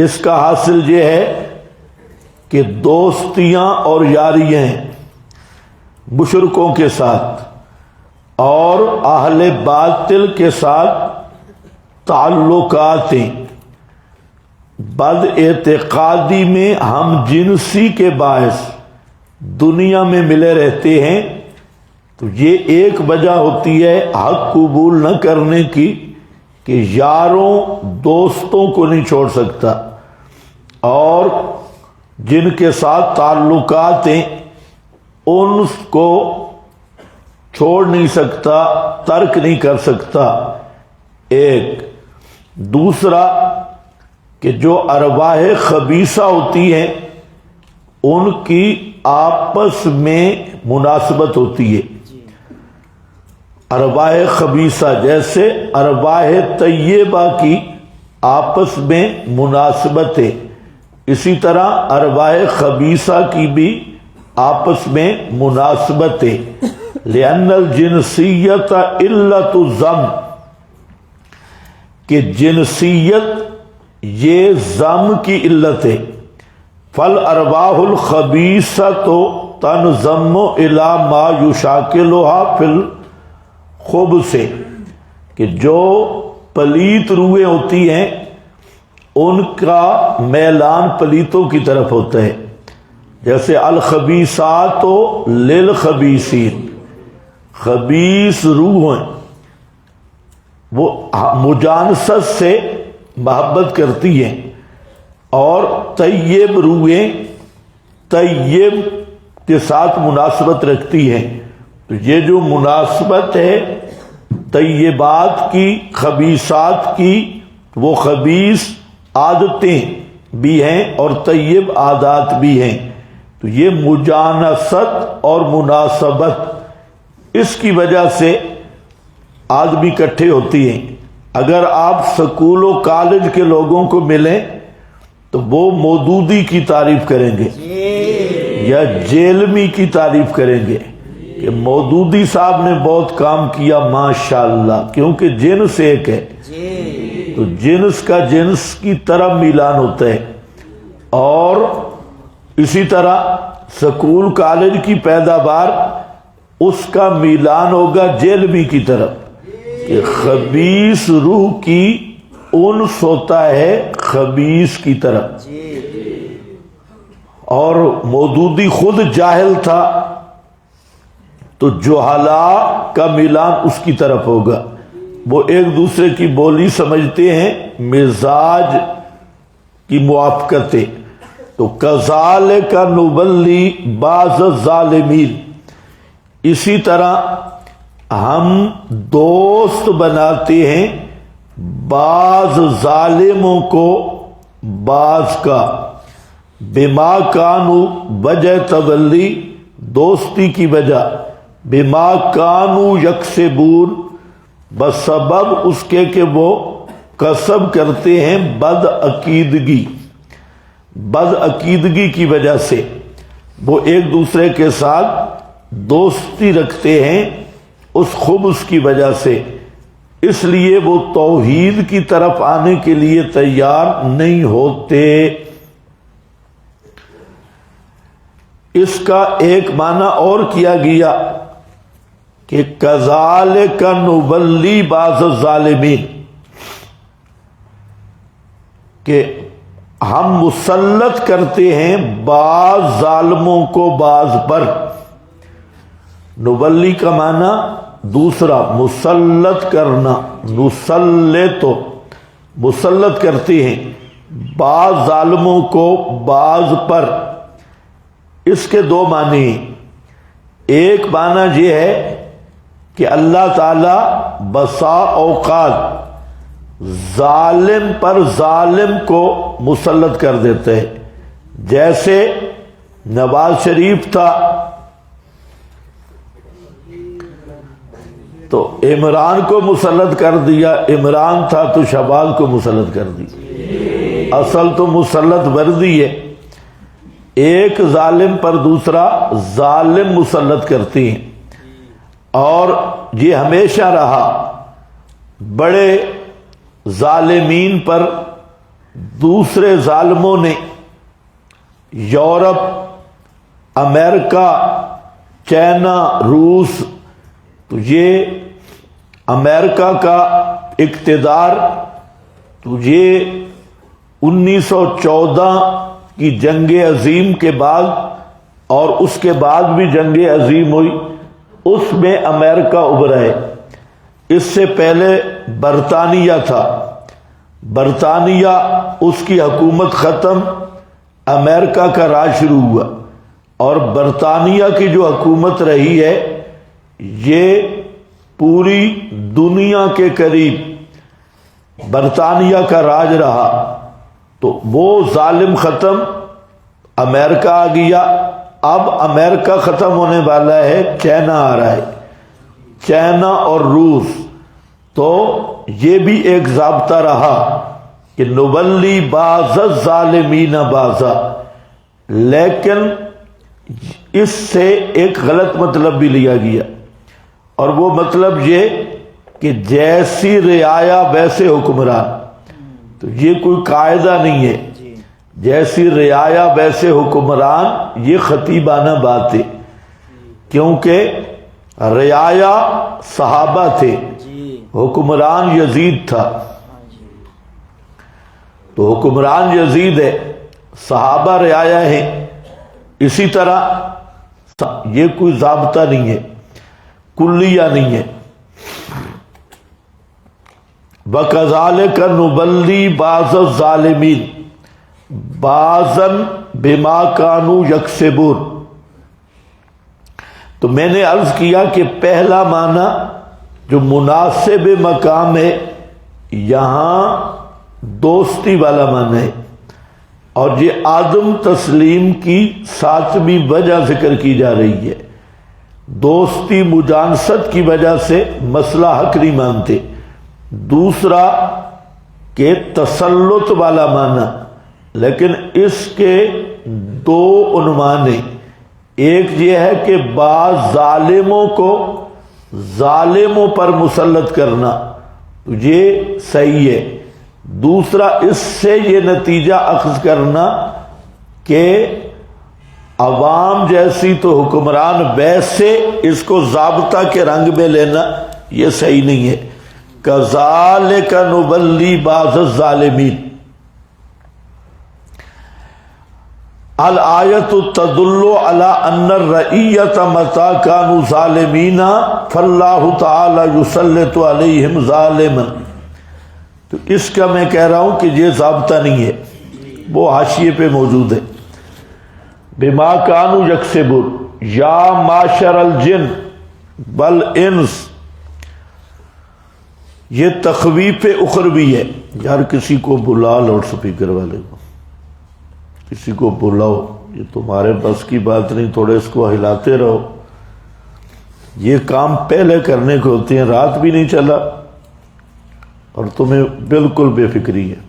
اس کا حاصل یہ ہے کہ دوستیاں اور یاریاں مشرکوں کے ساتھ اور اہل باطل کے ساتھ تعلقات بد اعتقادی میں ہم جنسی کے باعث دنیا میں ملے رہتے ہیں، تو یہ ایک وجہ ہوتی ہے حق قبول نہ کرنے کی کہ یاروں دوستوں کو نہیں چھوڑ سکتا اور جن کے ساتھ تعلقات ہیں ان کو چھوڑ نہیں سکتا، ترک نہیں کر سکتا۔ ایک دوسرا کہ جو ارواح خبیثہ ہوتی ہیں ان کی آپس میں مناسبت ہوتی ہے۔ ارواح خبیثہ جیسے ارواح طیبہ کی آپس میں مناسبت ہے، اسی طرح ارواح خبیثہ کی بھی آپس میں مناسبت ہے۔ لأن الجنسیت علت الضم، کہ جنسیت یہ ضم کی علت ہے۔ فالارواح الخبیثۃ تنضم الی ما یشاکلها فی الخبث، کہ جو پلیت روحیں ہوتی ہیں ان کا میلان پلیتوں کی طرف ہوتا ہے، جیسے الخبیثات للخبیثین، خبیث روح ہیں وہ مجانست سے محبت کرتی ہیں، اور طیب روحیں طیب کے ساتھ مناسبت رکھتی ہیں۔ تو یہ جو مناسبت ہے طیبات کی خبیثات کی، وہ خبیث عادتیں بھی ہیں اور طیب عادات بھی ہیں، تو یہ مجانست اور مناسبت اس کی وجہ سے آدمی اکٹھے ہوتی ہیں۔ اگر آپ سکول و کالج کے لوگوں کو ملیں تو وہ مودودی کی تعریف کریں گے یا جیلمی کی تعریف کریں گے کہ مودودی صاحب نے بہت کام کیا ماشاءاللہ، کیونکہ جنس ایک ہے، تو جنس کا جنس کی طرح میلان ہوتا ہے۔ اور اسی طرح سکول کالج کی پیداوار اس کا میلان ہوگا جیلمی کی طرف، کہ خبیث روح کی انس ہوتا ہے خبیث کی طرف۔ اور مودودی خود جاہل تھا تو جہلاء کا میلان اس کی طرف ہوگا، وہ ایک دوسرے کی بولی سمجھتے ہیں، مزاج کی موافقت ہے۔ تو کذالک نولی بعض الظالمین، اسی طرح ہم دوست بناتے ہیں بعض ظالموں کو بعض کا، بما کانوا، وجہ تولی دوستی کی وجہ، بما کانوا یکسبون، بسبب اس کے کہ وہ کسب کرتے ہیں بد عقیدگی، بد عقیدگی کی وجہ سے وہ ایک دوسرے کے ساتھ دوستی رکھتے ہیں اس خبث کی وجہ سے، اس لیے وہ توحید کی طرف آنے کے لیے تیار نہیں ہوتے۔ اس کا ایک معنی اور کیا گیا کہ کذالک نولی بعض الظالمین، کہ ہم مسلط کرتے ہیں بعض ظالموں کو بعض پر۔ نولی کا معنی دوسرا مسلط کرنا، نسلط، مسلط کرتے ہیں بعض ظالموں کو بعض پر۔ اس کے دو معنی ہیں، ایک معنی یہ ہے کہ اللہ تعالی بسا اوقات ظالم پر ظالم کو مسلط کر دیتے ہیں، جیسے نواز شریف تھا تو عمران کو مسلط کر دیا، عمران تھا تو شہباز کو مسلط کر دیا۔ اصل تو مسلط وردی ہے، ایک ظالم پر دوسرا ظالم مسلط کرتی ہیں، اور یہ ہمیشہ رہا۔ بڑے ظالمین پر دوسرے ظالموں نے یورپ، امریکہ، چائنا، روس، تو یہ امریکہ کا اقتدار تو یہ 1914 کی جنگ عظیم کے بعد اور اس کے بعد بھی جنگ عظیم ہوئی، اس میں امریکہ ابھرا ہے۔ اس سے پہلے برطانیہ تھا، برطانیہ اس کی حکومت ختم، امریکہ کا راج شروع ہوا، اور برطانیہ کی جو حکومت رہی ہے یہ پوری دنیا کے قریب برطانیہ کا راج رہا۔ تو وہ ظالم ختم، امریکہ آ گیا، اب امریکہ ختم ہونے والا ہے، چائنا آ رہا ہے، چائنا اور روس۔ تو یہ بھی ایک ضابطہ رہا کہ نولی بعض الظالمین بعضا، لیکن اس سے ایک غلط مطلب بھی لیا گیا، اور وہ مطلب یہ کہ جیسی رعایا ویسے حکمران۔ تو یہ کوئی قاعدہ نہیں ہے، جیسی رعایا ویسے حکمران، یہ خطیبانہ بات ہے، کیونکہ رعایا صحابہ تھے، حکمران یزید تھا، تو حکمران یزید ہے، صحابہ رعایا ہیں۔ اسی طرح یہ کوئی ضابطہ نہیں ہے، کلیہ نہیں ہے۔ وَكَذَلِكَ نُبَلِّي بَعْضَ الظَّالِمِينَ بَعْضًا بِمَا كَانُوا يَكْسِبُونَ۔ تو میں نے عرض کیا کہ پہلا معنی جو مناسب مقام ہے یہاں دوستی والا معنی ہے، اور یہ عدم تسلیم کی ساتویں وجہ ذکر کی جا رہی ہے۔ دوستی مجانست کی وجہ سے مسئلہ حق نہیں مانتے۔ دوسرا کہ تسلط والا معنی، لیکن اس کے دو عنوان ہیں، ایک یہ ہے کہ بعض ظالموں کو ظالموں پر مسلط کرنا، تو یہ صحیح ہے۔ دوسرا اس سے یہ نتیجہ اخذ کرنا کہ عوام جیسی تو حکمران، ویسے اس کو ضابطہ کے رنگ میں لینا یہ صحیح نہیں ہے۔ کذالک نبلی بعض الظالمین، الآیت تدل علی ان الرعیۃ متی کانوا ظالمین فاللہ تعالی یسلط علیہم ظالما۔ تو اس کا میں کہہ رہا ہوں کہ یہ ضابطہ نہیں ہے، وہ حاشیے پہ موجود ہے۔ بما کانوا یکسبون، یا معشر الجن والانس، یہ تخویف اخروی ہے۔ یار کسی کو بلا، لاؤڈ سپیکر والے کو کسی کو بلاؤ، یہ تمہارے بس کی بات نہیں، تھوڑے اس کو ہلاتے رہو۔ یہ کام پہلے کرنے کے ہوتے ہیں، رات بھی نہیں چلا اور تمہیں بالکل بے فکری ہے۔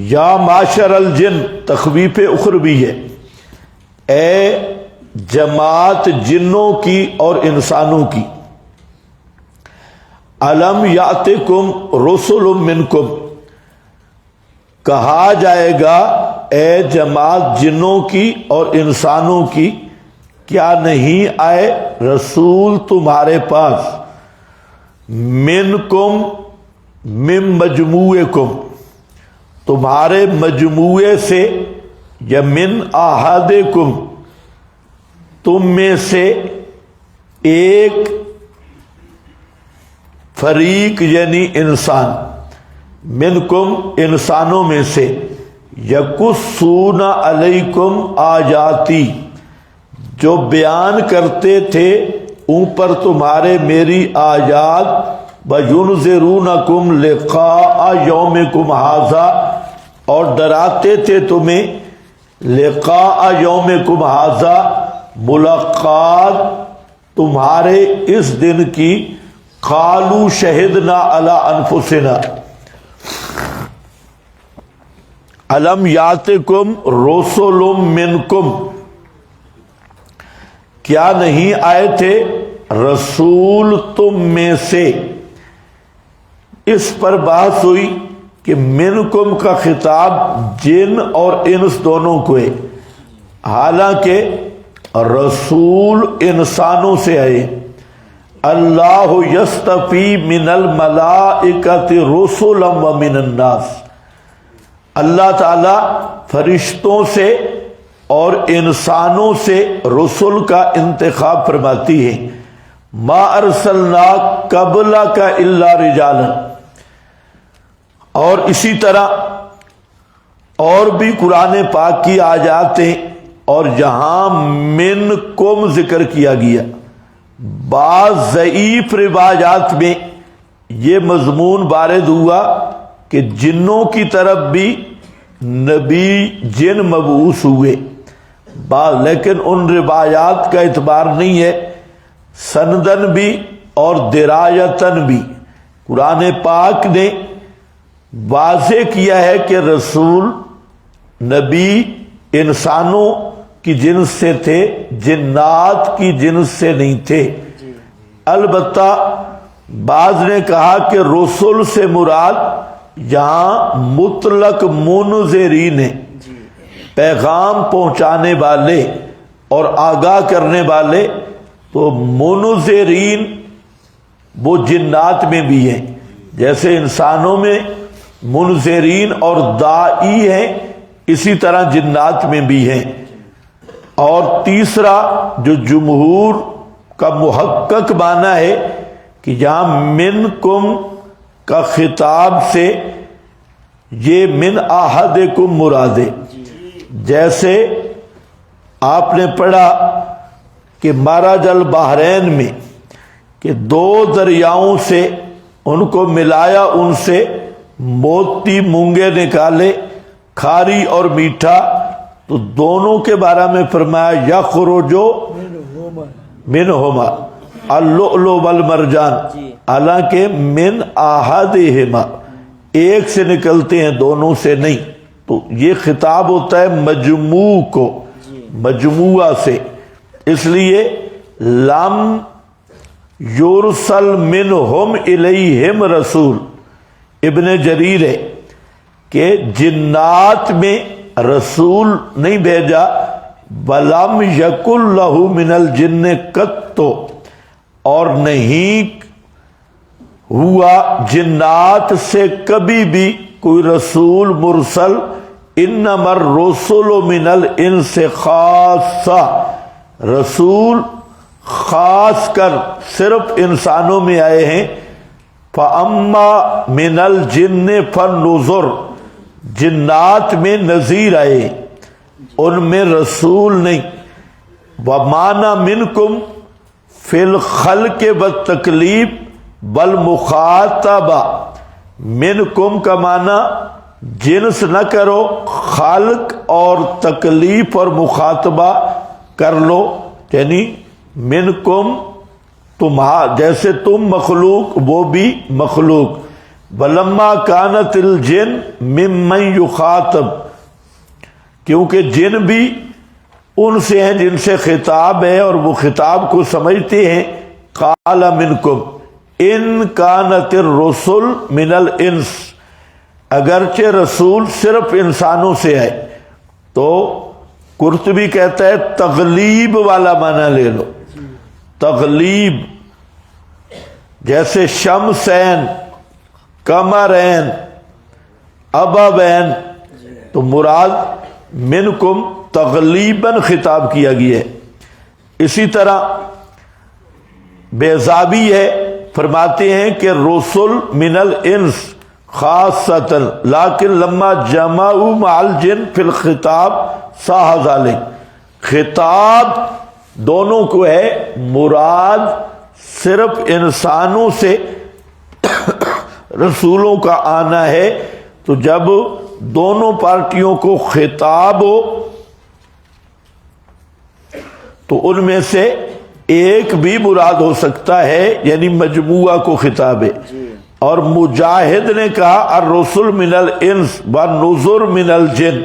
یا معاشر الجن تخویف اخروی ہے، اے جماعت جنوں کی اور انسانوں کی۔ الم یاتکم رسل منکم، کہا جائے گا اے جماعت جنوں کی اور انسانوں کی، کیا نہیں آئے رسول تمہارے پاس، منکم من مجموعکم، تمہارے مجموعے سے، یا من احدکم، تم میں سے ایک فریق یعنی انسان، منکم انسانوں میں سے، یقصون علیکم آیاتی، جو بیان کرتے تھے اوپر تمہارے میری آیات، وَيُنذِرُونَكُمْ لِقَاءَ يَوْمِكُمْ هَذَا، اور ڈراتے تھے تمہیں لقاء یومکم ھذا، ملاقات تمہارے اس دن کی، قالوا شہدنا علی انفسنا، الم یاتکم رسل منکم، کیا نہیں آئے تھے رسول تم میں سے، اس پر بحث ہوئی کہ منکم کا خطاب جن اور انس دونوں کو ہے، حالانکہ رسول انسانوں سے آئے۔ اللہ یستفی من الملائکۃ رسلا ومن الناس، اللہ تعالی فرشتوں سے اور انسانوں سے رسول کا انتخاب فرماتی ہے۔ ما ارسلنا قبلک الا رجالا، اور اسی طرح اور بھی قرآن پاک کی آیات ہیں، اور جہاں منکم ذکر کیا گیا، بعض ضعیف روایات میں یہ مضمون وارد ہوا کہ جنوں کی طرف بھی نبی جن مبعوث ہوئے، لیکن ان روایات کا اعتبار نہیں ہے، سندن بھی اور درایتن بھی۔ قرآن پاک نے واضح کیا ہے کہ رسول نبی انسانوں کی جنس سے تھے، جنات کی جنس سے نہیں تھے۔ البتہ بعض نے کہا کہ رسول سے مراد یہاں مطلق منذرین ہیں، پیغام پہنچانے والے اور آگاہ کرنے والے۔ تو منذرین وہ جنات میں بھی ہیں، جیسے انسانوں میں منذرین اور دائی ہیں، اسی طرح جنات میں بھی ہیں۔ اور تیسرا جو جمہور کا محقق معنی ہے کہ یہاں منکم کا خطاب سے یہ من احدکم مراد ہے۔ جیسے آپ نے پڑھا کہ مرج البحرین میں کہ دو دریاؤں سے ان کو ملایا، ان سے موتی مونگے نکالے، کھاری اور میٹھا، تو دونوں کے بارے میں فرمایا یخرجو منہما اللؤلؤ والمرجان، حالانکہ من احدہما ایک سے نکلتے ہیں، دونوں سے نہیں۔ تو یہ خطاب ہوتا ہے مجموع کو، مجموعہ سے، اس لیے لم یرسل منہم الیہم رسول۔ ابن جریر ہے کہ جنات میں رسول نہیں بھیجا، وَلَمْ يَكُنْ لَهُ مِنَ الْجِنِّ قَطُّ، اور نہیں ہوا جنات سے کبھی بھی کوئی رسول مرسل۔ اِنَّمَا الرُّسُلُ مِنَ الْإِنسِ خَاصَّةً، رسول خاص کر صرف انسانوں میں آئے ہیں۔ فَأَمَّا مِنَ الْجِنِّ فَالنُّذُرُ، جنات میں نذیر آئے، ان میں رسول نہیں۔ وَمَانَ مِنْكُمْ فِي الْخَلْقِ وَالتَّكْلِيفِ وَالْمُخَاطَبَةِ، منکم کا معنی جنس نہ کرو، خلق اور تکلیف اور مخاطبہ کر لو، یعنی منکم جیسے تم مخلوق وہ بھی مخلوق۔ وَلَمَّا كَانَتِ الْجِنُّ مِمَّن يُخَاطَبُ، کیونکہ جن بھی ان سے ہیں جن سے خطاب ہے اور وہ خطاب کو سمجھتے ہیں۔ قَالَ مِنْكُمْ إِنْ كَانَتِ الرُّسُلُ مِنَ الْإِنْسِ، اگرچہ رسول صرف انسانوں سے ہے، تو قرطبی کہتا ہے تغلیب والا معنی لے لو، تغلیب، جیسے شمسین، قمرین، ابوین، تو مراد منکم تغلیباً خطاب کیا گیا ہے۔ اسی طرح بیضابی ہے، فرماتے ہیں کہ رسول من الانس خاصۃ لیکن لما جمعوا مع الجن فی الخطاب صح ذلک، خطاب دونوں کو ہے، مراد صرف انسانوں سے رسولوں کا آنا ہے۔ تو جب دونوں پارٹیوں کو خطاب ہو تو ان میں سے ایک بھی مراد ہو سکتا ہے، یعنی مجموعہ کو خطاب ہے۔ اور مجاہد نے کہا الرسل من الانس والنذر من الجن،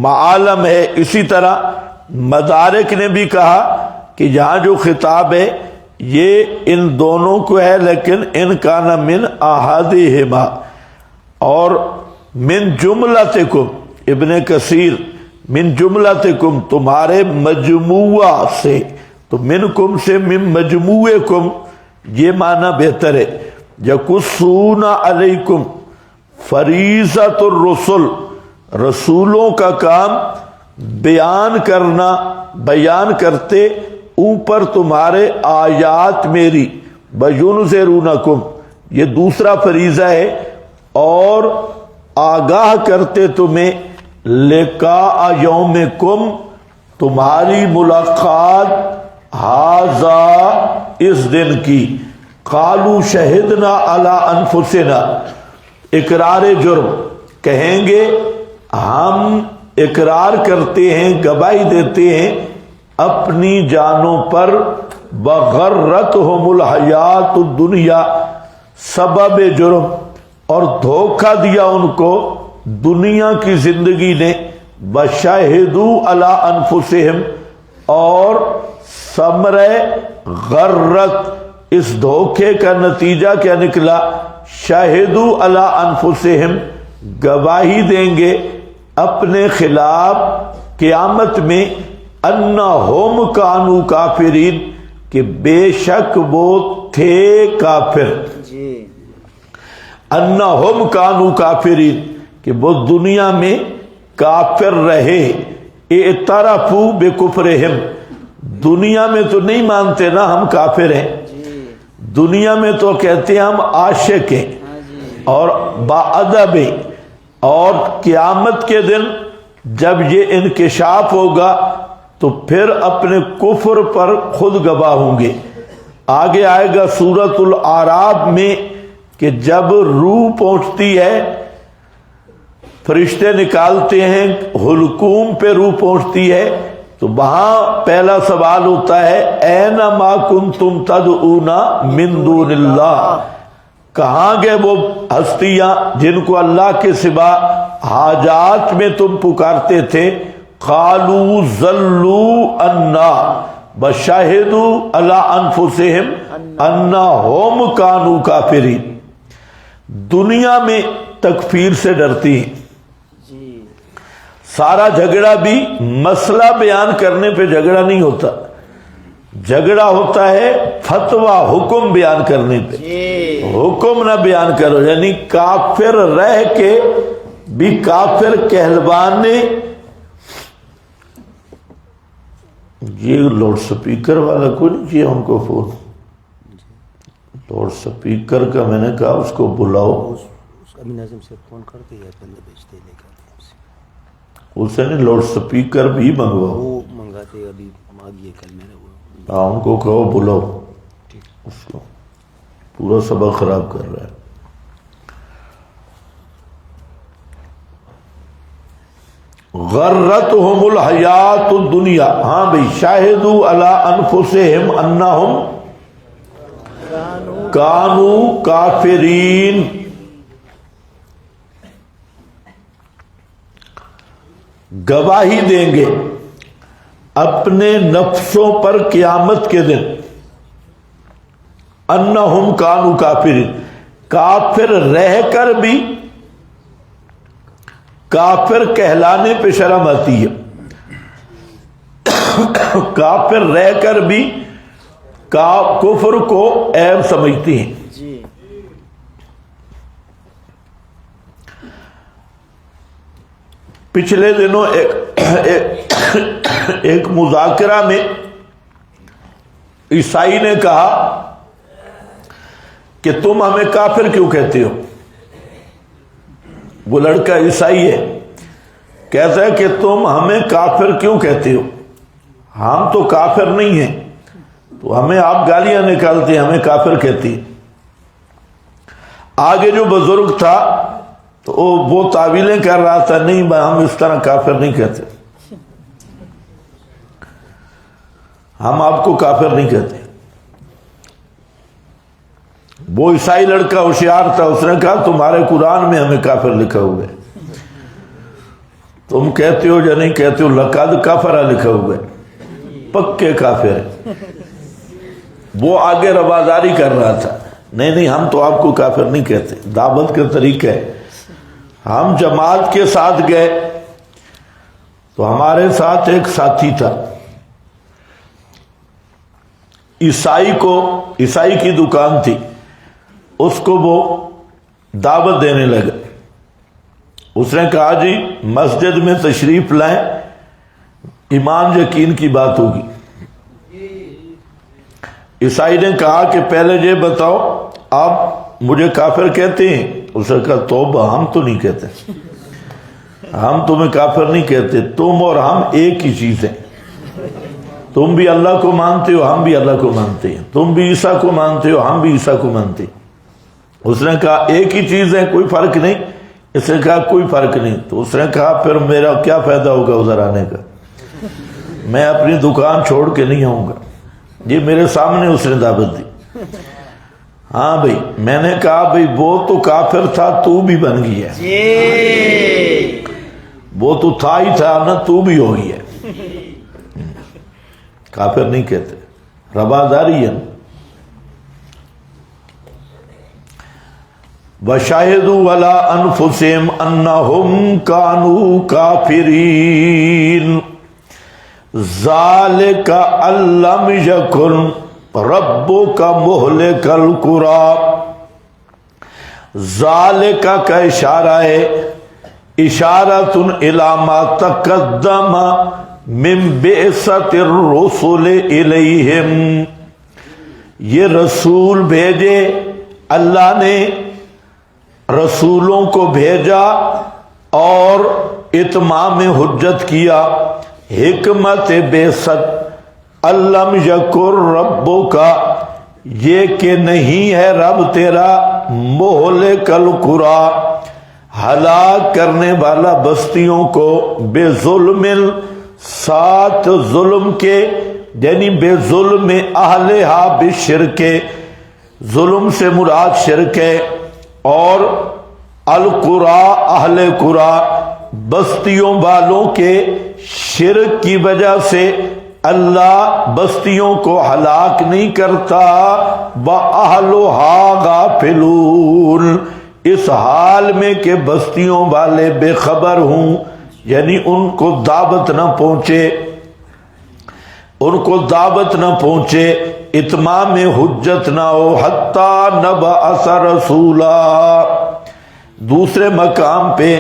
معالم ہے۔ اسی طرح مدارک نے بھی کہا کہ یہاں جو خطاب ہے یہ ان دونوں کو ہے، لیکن ان کا نہ من احدہما، اور من جملتکم، ابن کثیر من جملتکم تمہارے مجموعہ سے، تو منکم سے من مجموعکم یہ معنی بہتر ہے۔ یقصون علیکم فریضۃ الرسل، رسولوں کا کام بیان کرنا، بیان کرتے اوپر تمہارے آیات میری، بینذرونکم یہ دوسرا فریضہ ہے، اور آگاہ کرتے تمہیں لقاء یومکم تمہاری ملاقات، ھذا اس دن کی، قالوا شہدنا علی انفسنا اقرار جرم، کہیں گے ہم اقرار کرتے ہیں، گواہی دیتے ہیں اپنی جانوں پر، وغرتہم الحیات الدنیا سبب جرم، اور دھوکہ دیا ان کو دنیا کی زندگی نے، وشہدوا علی انفسہم، اور ثمرہ غرت اس دھوکے کا نتیجہ کیا نکلا، شہدوا علی انفسہم گواہی دیں گے اپنے خلاف قیامت میں، انہم کانوا کافرین کہ بے شک وہ تھے کافر، انہم کانوا کافرین کہ وہ دنیا میں کافر رہے، اعترفوا بکفرہم دنیا میں تو نہیں مانتے نا ہم کافر ہیں، دنیا میں تو کہتے ہیں ہم عاشق ہیں اور باادب ہیں، اور قیامت کے دن جب یہ انکشاف ہوگا تو پھر اپنے کفر پر خود گواہ ہوں گے۔ آگے آئے گا سورۃ الاعراف میں کہ جب روح پہنچتی ہے، فرشتے نکالتے ہیں، حلقوم پہ روح پہنچتی ہے، تو وہاں پہلا سوال ہوتا ہے این ما کنتم تدعون من دون اللہ، کہاں گئے وہ ہستیاں جن کو اللہ کے سوا حاجات میں تم پکارتے تھے، قالوا ضلوا عنا وشہدوا علی انفسہم انہم کانوا کافرین، دنیا میں تکفیر سے ڈرتی ہیں، سارا جھگڑا بھی مسئلہ بیان کرنے پہ جھگڑا نہیں ہوتا، جھگڑا ہوتا ہے فتویٰ حکم بیان کرنے پہ، حکم نہ بیان کرو، یعنی کافر رہ کے بھی کافر کہلوانے۔ یہ لاؤڈ سپیکر والا کو نہیں کیا ہم کو فون، لاؤڈ سپیکر کا میں نے کہا اس کو بلاؤ، امین اعظم سے فون کرتے یا بندہ بھیجتے لے کر اسے نے لاؤڈ سپیکر بھی منگواؤ، وہ منگاتے ابھی مانگیے کل میں نے وہ، ہاں ان کو کہو بلاؤ، اس کو پورا سبق خراب کر رہا ہے۔ غرتہم الحیات الدنیا، ہاں بھئی شاہدوا علی انفسہم انہم کانوا کافرین، گواہی دیں گے اپنے نفسوں پر قیامت کے دن، انہم کانوا کافرین، کافر رہ کر بھی کافر کہلانے پہ شرم آتی ہے، کافر رہ کر بھی کفر کو عیب سمجھتی ہیں۔ پچھلے دنوں ایک مذاکرہ میں عیسائی نے کہا کہ تم ہمیں کافر کیوں کہتے ہو؟ وہ لڑکا عیسائی ہے، کہتا ہے کہ تم ہمیں کافر کیوں کہتے ہو؟ ہم تو کافر نہیں ہیں، تو ہمیں آپ گالیاں نکالتے ہیں، ہمیں کافر کہتی ہیں۔ آگے جو بزرگ تھا تو وہ تعویلیں کر رہا تھا، نہیں ہم اس طرح کافر نہیں کہتے، ہم آپ کو کافر نہیں کہتے۔ وہ عیسائی لڑکا ہوشیار تھا، اس نے کہا تمہارے قرآن میں ہمیں کافر لکھا ہوا ہے، تم کہتے ہو یا نہیں کہتے ہو، لقد کفر لکھا ہوا ہے، پکے کافر ہے۔ وہ آگے رواداری کر رہا تھا، نہیں ہم تو آپ کو کافر نہیں کہتے، دعوت کا طریقہ ہے۔ ہم جماعت کے ساتھ گئے تو ہمارے ساتھ ایک ساتھی تھا، عیسائی کی دکان تھی، اس کو وہ دعوت دینے لگا۔ اس نے کہا جی مسجد میں تشریف لائیں، ایمان یقین کی بات ہوگی۔ عیسائی نے کہا کہ پہلے یہ بتاؤ آپ مجھے کافر کہتے ہیں؟ اس نے کہا توبہ، ہم تو نہیں کہتے، ہم تمہیں کافر نہیں کہتے، تم اور ہم ایک ہی چیز ہیں، تم بھی اللہ کو مانتے ہو، ہم بھی اللہ کو مانتے ہیں، تم بھی عیسیٰ کو مانتے ہو، ہم بھی عیسیٰ کو مانتے ہیں۔ اس نے کہا ایک ہی چیز ہے، کوئی فرق نہیں؟ اس نے کہا کوئی فرق نہیں۔ تو اس نے کہا پھر میرا کیا فائدہ ہوگا ادھر آنے کا، میں اپنی دکان چھوڑ کے نہیں آؤں گا۔ یہ میرے سامنے اس نے دعوت دی۔ ہاں بھائی، میں نے کہا بھائی وہ تو کافر تھا، تو بھی بن گئی ہے، وہ تو تھا ہی تھا نا، تو بھی ہو گئی ہے۔ کافر نہیں کہتے، رواداری ہے۔ وَشَهِدُوا عَلَىٰ أَنفُسِهِمْ أَنَّهُمْ كَانُوا كَافِرِينَ ذَلِكَ أَن لَّمْ يَكُن رَبُّكَ مُهْلِكَ الْقُرَىٰ۔ ذَلِكَ کا اشارہ ہے، اشارۃ الی ما تقدم من بعثۃ الرسل الیہم، یہ رسول بھیجے، اللہ نے رسولوں کو بھیجا اور اتمام حجت کیا۔ حکمت بعثت علم یکر ربک، یہ کہ نہیں ہے رب تیرا مہلک القری، ہلاک کرنے والا بستیوں کو، بے ظلم، ساتھ ظلم کے، یعنی بے ظلم اہلہا بالشرک، ظلم سے مراد شرک ہے، اور القری اہل قری، بستیوں والوں کے شرک کی وجہ سے اللہ بستیوں کو ہلاک نہیں کرتا۔ وَأَهْلُهَا غَافِلُونَ، اس حال میں کہ بستیوں والے بے خبر ہوں، یعنی ان کو دعوت نہ پہنچے، ان کو دعوت نہ پہنچے، اتمام حجت نہ ہو، حتیٰ نبعث رسولا۔ دوسرے مقام پہ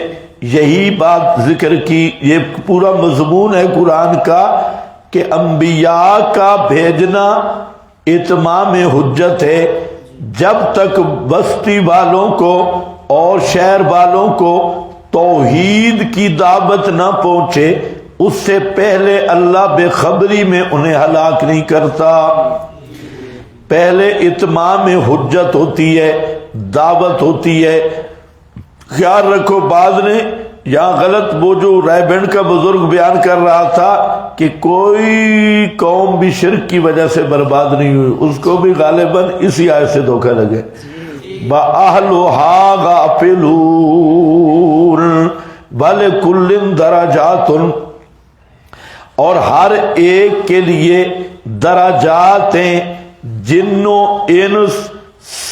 یہی بات ذکر کی، یہ پورا مضمون ہے قرآن کا کہ انبیاء کا بھیجنا اتمام حجت ہے۔ جب تک بستی والوں کو اور شہر والوں کو توحید کی دعوت نہ پہنچے، اس سے پہلے اللہ بے خبری میں انہیں ہلاک نہیں کرتا۔ پہلے اتمام حجت ہوتی ہے، دعوت ہوتی ہے۔ خیال رکھو، بعد نے یہاں غلط، وہ جو رائے بینڈ کا بزرگ بیان کر رہا تھا کہ کوئی قوم بھی شرک کی وجہ سے برباد نہیں ہوئی، اس کو بھی غالباً اسی آیت سے دھوکہ لگے۔ وَأَهْلُهَا غَافِلُونَ وَلِكُلٍّ دَرَجَاتٌ، اور ہر ایک کے لیے درجات ہیں، جن و انس،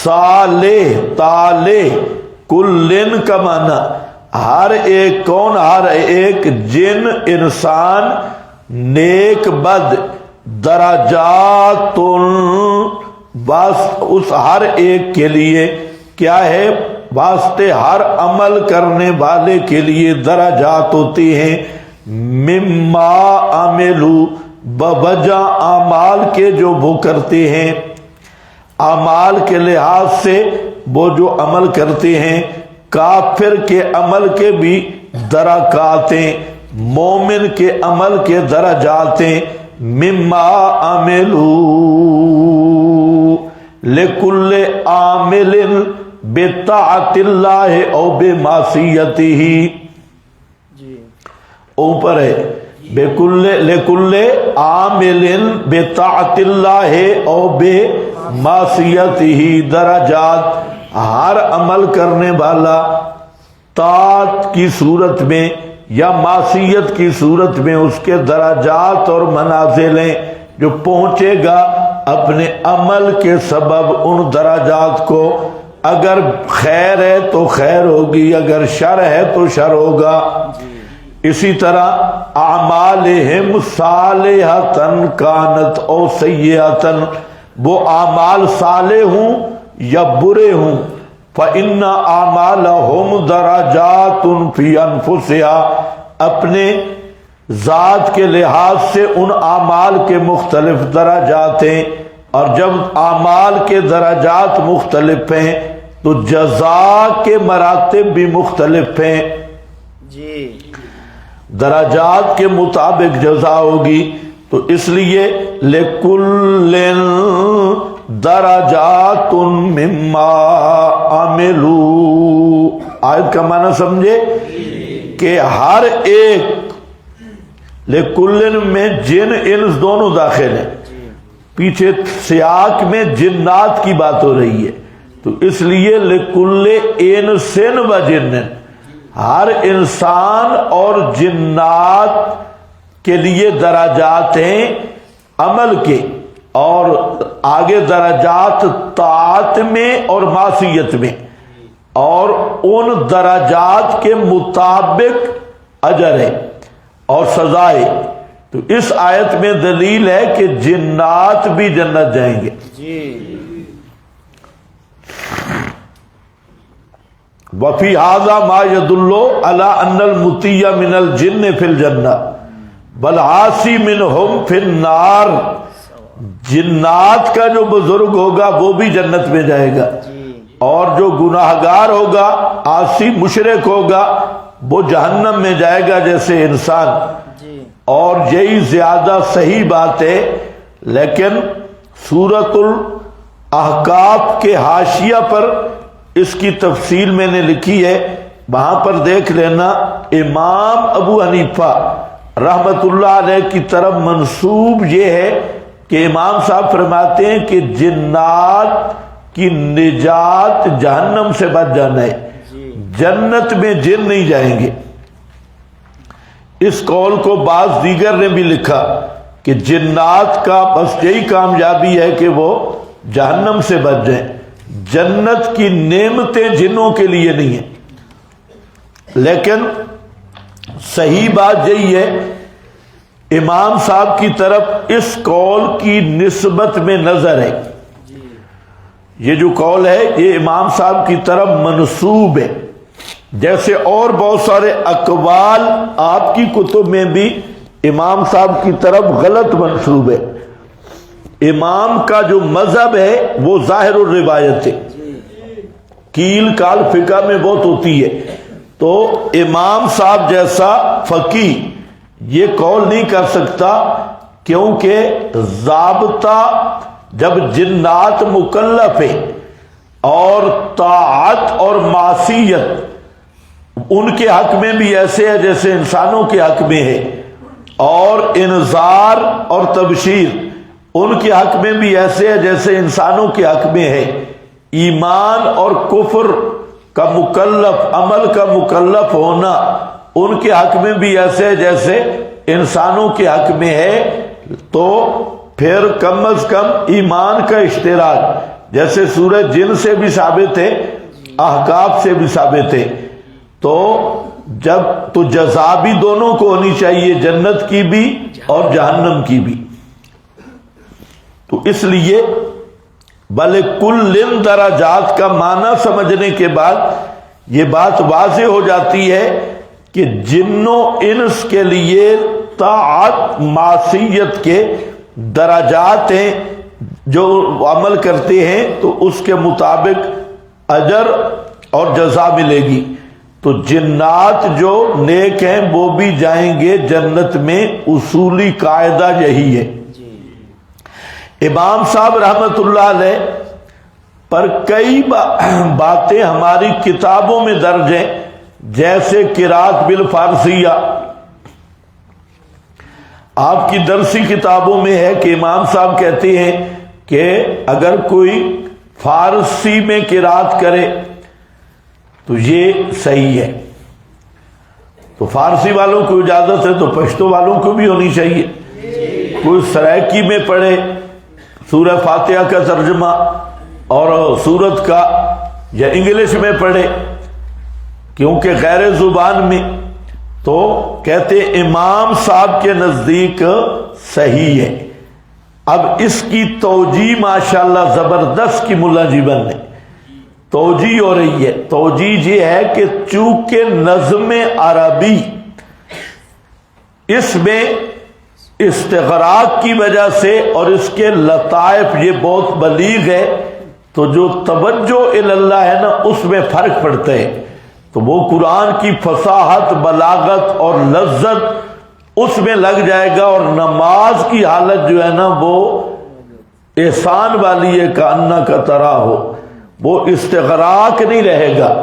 صالح طالح، کلن کا معنی ہر ایک، کون؟ ہر ایک، جن انسان، نیک بد، درجات، بس اس ہر ایک کے لیے کیا ہے؟ واسطے ہر عمل کرنے والے کے لیے درجات ہوتی ہیں، مما عملو، بوجہ اعمال کے جو وہ کرتے ہیں، اعمال کے لحاظ سے وہ جو عمل کرتے ہیں۔ کافر کے عمل کے بھی درکاتیں، مومن کے عمل کے درجاتیں، مما عملو لکل عامل بطاعت اللہ او بمعصیتہ، اوپر ہے لکل عامل بطاعت اللہ او بمعصیتہ، درجات، ہر عمل کرنے والا طاعت کی صورت میں یا معصیت کی صورت میں اس کے درجات اور منازلیں جو پہنچے گا اپنے عمل کے سبب ان درجات کو، اگر خیر ہے تو خیر ہوگی، اگر شر ہے تو شر ہوگا۔ اسی طرح اعمالہم صالحۃ کانت او سیئۃ، وہ اعمال صالح ہوں یا برے ہوں، فإن اعمالہم درجات فی انفسہا، اپنے ذات کے لحاظ سے ان اعمال کے مختلف درجات ہیں، اور جب اعمال کے درجات مختلف ہیں تو جزا کے مراتب بھی مختلف ہیں، جی درجات کے مطابق جزا ہوگی۔ تو اس لیے لِكُلٍّ درجات مما عملوا، آیت کا معنی سمجھے کہ ہر ایک، لِكُلٍّ میں جن انس دونوں داخل ہیں، پیچھے سیاق میں جنات کی بات ہو رہی ہے، تو اس لیے لِكُلِّ إِنسٍ وَجِنٍّ، ہر انسان اور جنات کے لیے درجات ہیں عمل کے، اور آگے درجات طاعت میں اور معصیت میں، اور ان درجات کے مطابق اجر ہے اور سزائے۔ تو اس آیت میں دلیل ہے کہ جنات بھی جنت جائیں گے۔ وفی ھذا ما يدل على ان المطیع من الجن فی الجنہ والعاصی منہم فی النار، جنات کا جو بزرگ ہوگا وہ بھی جنت میں جائے گا، اور جو گناہگار ہوگا، عاصی مشرک ہوگا، وہ جہنم میں جائے گا جیسے انسان۔ اور یہی زیادہ صحیح بات ہے، لیکن سورۃ الاحقاف کے حاشیہ پر اس کی تفصیل میں نے لکھی ہے، وہاں پر دیکھ لینا۔ امام ابو حنیفہ رحمت اللہ علیہ کی طرف منسوب یہ ہے کہ امام صاحب فرماتے ہیں کہ جنات کی نجات جہنم سے بچ جانا ہے، جنت میں جن نہیں جائیں گے۔ اس قول کو بعض دیگر نے بھی لکھا کہ جنات کا بس یہی کامیابی ہے کہ وہ جہنم سے بچ جائیں، جنت کی نعمتیں جنوں کے لیے نہیں ہیں۔ لیکن صحیح بات یہی ہے، امام صاحب کی طرف اس قول کی نسبت میں نظر ہے، یہ جو قول ہے یہ امام صاحب کی طرف منسوب ہے، جیسے اور بہت سارے اقوال آپ کی کتب میں بھی امام صاحب کی طرف غلط منسوب ہے۔ امام کا جو مذہب ہے وہ ظاہر الروایت ہے، کیل کال فقہ میں بہت ہوتی ہے، تو امام صاحب جیسا فقیہ یہ قول نہیں کر سکتا، کیونکہ ضابطہ جب جنات مکلف ہے اور طاعت اور معصیت ان کے حق میں بھی ایسے ہے جیسے انسانوں کے حق میں ہے، اور انذار اور تبشیر ان کے حق میں بھی ایسے ہے جیسے انسانوں کے حق میں ہے، ایمان اور کفر کا مکلف، عمل کا مکلف ہونا ان کے حق میں بھی ایسے ہے جیسے انسانوں کے حق میں ہے۔ تو پھر کم از کم ایمان کا اشتراک جیسے سورہ جن سے بھی ثابت ہے، احقاف سے بھی ثابت ہے، تو جب تو جزا بھی دونوں کو ہونی چاہیے، جنت کی بھی اور جہنم کی بھی۔ تو اس لیے بلے کل درجات کا معنی سمجھنے کے بعد یہ بات واضح ہو جاتی ہے کہ جنوں انس کے لیے طاعت معصیت کے درجات ہیں، جو عمل کرتے ہیں تو اس کے مطابق اجر اور جزا ملے گی۔ تو جنات جو نیک ہیں وہ بھی جائیں گے جنت میں، اصولی قاعدہ یہی ہے۔ امام صاحب رحمت اللہ علیہ پر کئی باتیں ہماری کتابوں میں درج ہیں، جیسے قرات بالفارسیہ، آپ کی درسی کتابوں میں ہے کہ امام صاحب کہتے ہیں کہ اگر کوئی فارسی میں قرات کرے تو یہ صحیح ہے، تو فارسی والوں کو اجازت ہے تو پشتو والوں کو بھی ہونی چاہیے۔ کوئی سرائکی میں پڑھے سورہ فاتحہ کا ترجمہ اور سورت کا یا انگلش میں پڑھے، کیونکہ غیر زبان میں، تو کہتے امام صاحب کے نزدیک صحیح ہے۔ اب اس کی توجیہ ماشاءاللہ زبردست کی ملا جیبن نے توجیہ ہو رہی ہے۔ توجیہ یہ ہے کہ چونکہ نظم عربی اس میں استغراق کی وجہ سے اور اس کے لطائف یہ بہت بلیغ ہے، تو جو توجہ اللہ ہے نا اس میں فرق پڑتا ہے، تو وہ قرآن کی فصاحت، بلاغت اور لذت اس میں لگ جائے گا، اور نماز کی حالت جو ہے نا وہ احسان والی ہے، کاننا کا طرح ہو، وہ استغراق نہیں رہے گا۔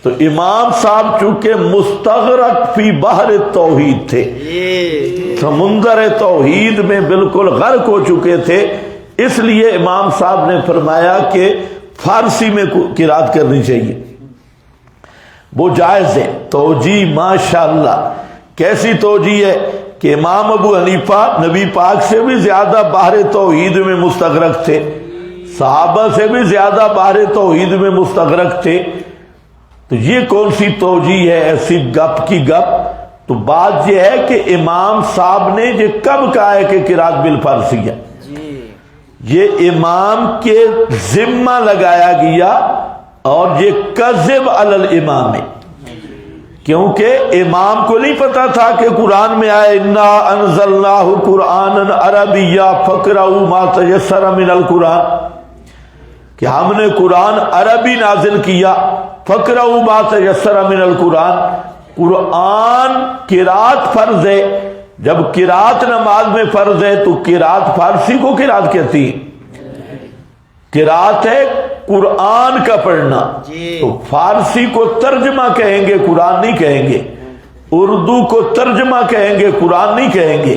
تو امام صاحب چونکہ مستغرق فی بحر توحید تھے، سمندر توحید میں بالکل غرق ہو چکے تھے، اس لیے امام صاحب نے فرمایا کہ فارسی میں قرات کرنی چاہیے، وہ جائز ہے۔ توجیہ ماشاءاللہ کیسی توجیہ ہے کہ امام ابو حنیفہ نبی پاک سے بھی زیادہ بحر توحید میں مستغرق تھے، صحابہ سے بھی زیادہ بحر توحید میں مستغرق تھے، تو یہ کون سی توجیہ ہے ایسی گپ کی گپ؟ تو بات یہ ہے کہ امام صاحب نے یہ کب کہا ہے کہ قرات بالفارسیہ؟ یہ امام کے ذمہ لگایا گیا، اور یہ کذب علی الامام ہے، کیونکہ امام کو نہیں پتا تھا کہ قرآن میں آئے انا انزلناہ قرآنا عربیا فقرؤوا ما تیسر من القرآن، کہ ہم نے قرآن عربی نازل کیا، فقرؤوا ما تیسر من القرآن، قرآن قرات فرض ہے، جب قرات نماز میں فرض ہے تو قرات فارسی کو قرات کہتی ہے، قرات ہے قرآن کا پڑھنا، تو فارسی کو ترجمہ کہیں گے، قرآن نہیں کہیں گے، اردو کو ترجمہ کہیں گے، قرآن نہیں کہیں گے،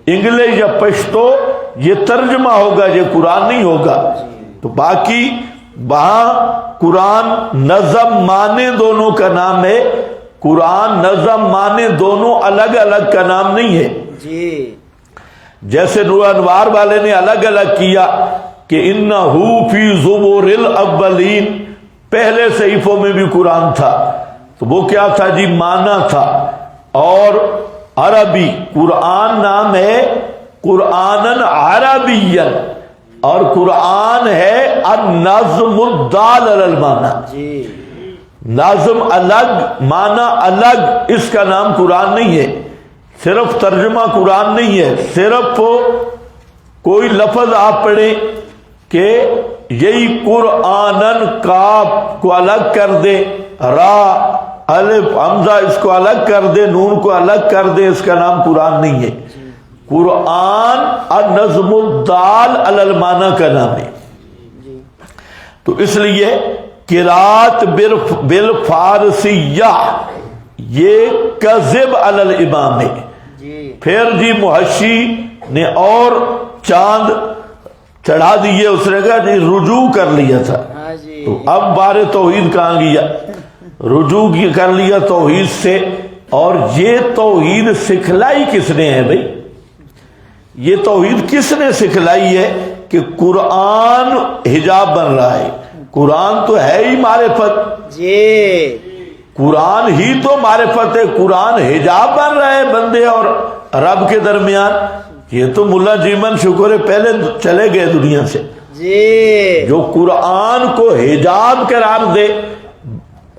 انگلش یا پشتو یہ ترجمہ ہوگا، یہ قرآن نہیں ہوگا۔ تو باقی وہاں قرآن نظم معنی دونوں کا نام ہے، قرآن نظم معنی دونوں الگ الگ کا نام نہیں ہے۔ جیسے نور انوار والے نے الگ الگ کیا کہ انہو فی زبور الاولین، پہلے صحیفوں میں بھی قرآن تھا، تو وہ کیا تھا جی؟ معنی تھا، اور عربی قرآن نام ہے قرآنن عربیا، اور قرآن ہے النظم الدال علی المعنی، نظم الگ معنی الگ، اس کا نام قرآن نہیں ہے، صرف ترجمہ قرآن نہیں ہے، صرف کوئی لفظ آپ پڑھیں کہ یہی قرآنن کاف کو الگ کر دے، را الف حمزہ اس کو الگ کر دے، نون کو الگ کر دے، اس کا نام قرآن نہیں ہے، قرآن النظم الدال علی المعنی کا نام ہے۔ تو اس لیے قرات بالفارسیہ یہ کذب علی الامام ہے۔ پھر جی محشی نے اور چاند چڑھا دیے، اس نے کہا جی رجوع کر لیا تھا، تو اب بار توحید کہاں گیا؟ رجوع کر لیا توحید سے، اور یہ توحید سکھلائی کس نے ہے بھائی؟ یہ توحید کس نے سکھلائی ہے کہ قرآن حجاب بن رہا ہے؟ قرآن تو ہے ہی معرفت، قرآن ہی تو معرفت ہے، قرآن حجاب بن رہا ہے بندے اور رب کے درمیان۔ یہ تو ملا جیمن شکر ہے پہلے چلے گئے دنیا سے، جو قرآن کو حجاب قرار دے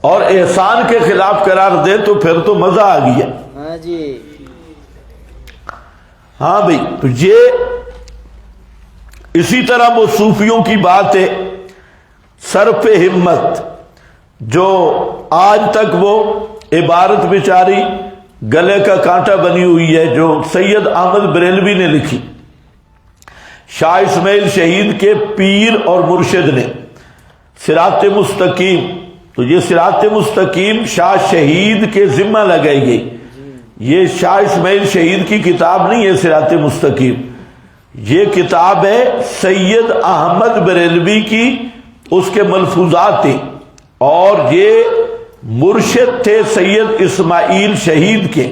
اور احسان کے خلاف قرار دے تو پھر تو مزہ آ گیا۔ ہاں بھائی، تو یہ اسی طرح وہ صوفیوں کی بات ہے، صرف ہمت، جو آج تک وہ عبارت بیچاری گلے کا کانٹا بنی ہوئی ہے، جو سید احمد بریلوی نے لکھی، شاہ اسماعیل شہید کے پیر اور مرشد نے، صراط مستقیم۔ تو یہ صراط مستقیم شاہ شہید کے ذمہ لگائی گئی، یہ شاہ اسماعیل شہید کی کتاب نہیں ہے صراط مستقیم، یہ کتاب ہے سید احمد بریلوی کی، اس کے ملفوظات تھے، اور یہ مرشد تھے سید اسماعیل شہید کے۔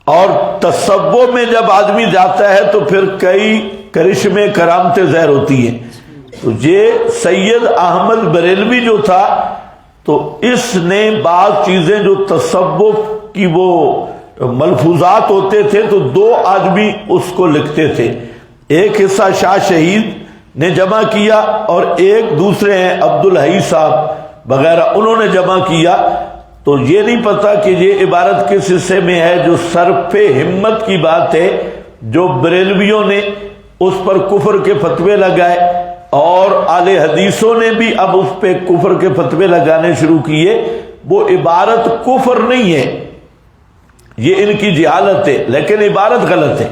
اور تصوف میں جب آدمی جاتا ہے تو پھر کئی کرشمے کرامتیں ظاہر ہوتی ہیں. تو یہ سید احمد بریلوی جو تھا تو اس نے بعض چیزیں جو تصوف کی وہ ملفوظات ہوتے تھے تو دو آدمی اس کو لکھتے تھے. ایک حصہ شاہ شہید نے جمع کیا اور ایک دوسرے ہیں عبدالحی صاحب وغیرہ، انہوں نے جمع کیا. تو یہ نہیں پتا کہ یہ عبارت کس حصے میں ہے جو صرف ہمت کی بات ہے، جو بریلویوں نے اس پر کفر کے فتوے لگائے اور اہل حدیثوں نے بھی اب اس پہ کفر کے فتوے لگانے شروع کیے. وہ عبارت کفر نہیں ہے، یہ ان کی جہالت ہے، لیکن عبارت غلط ہے.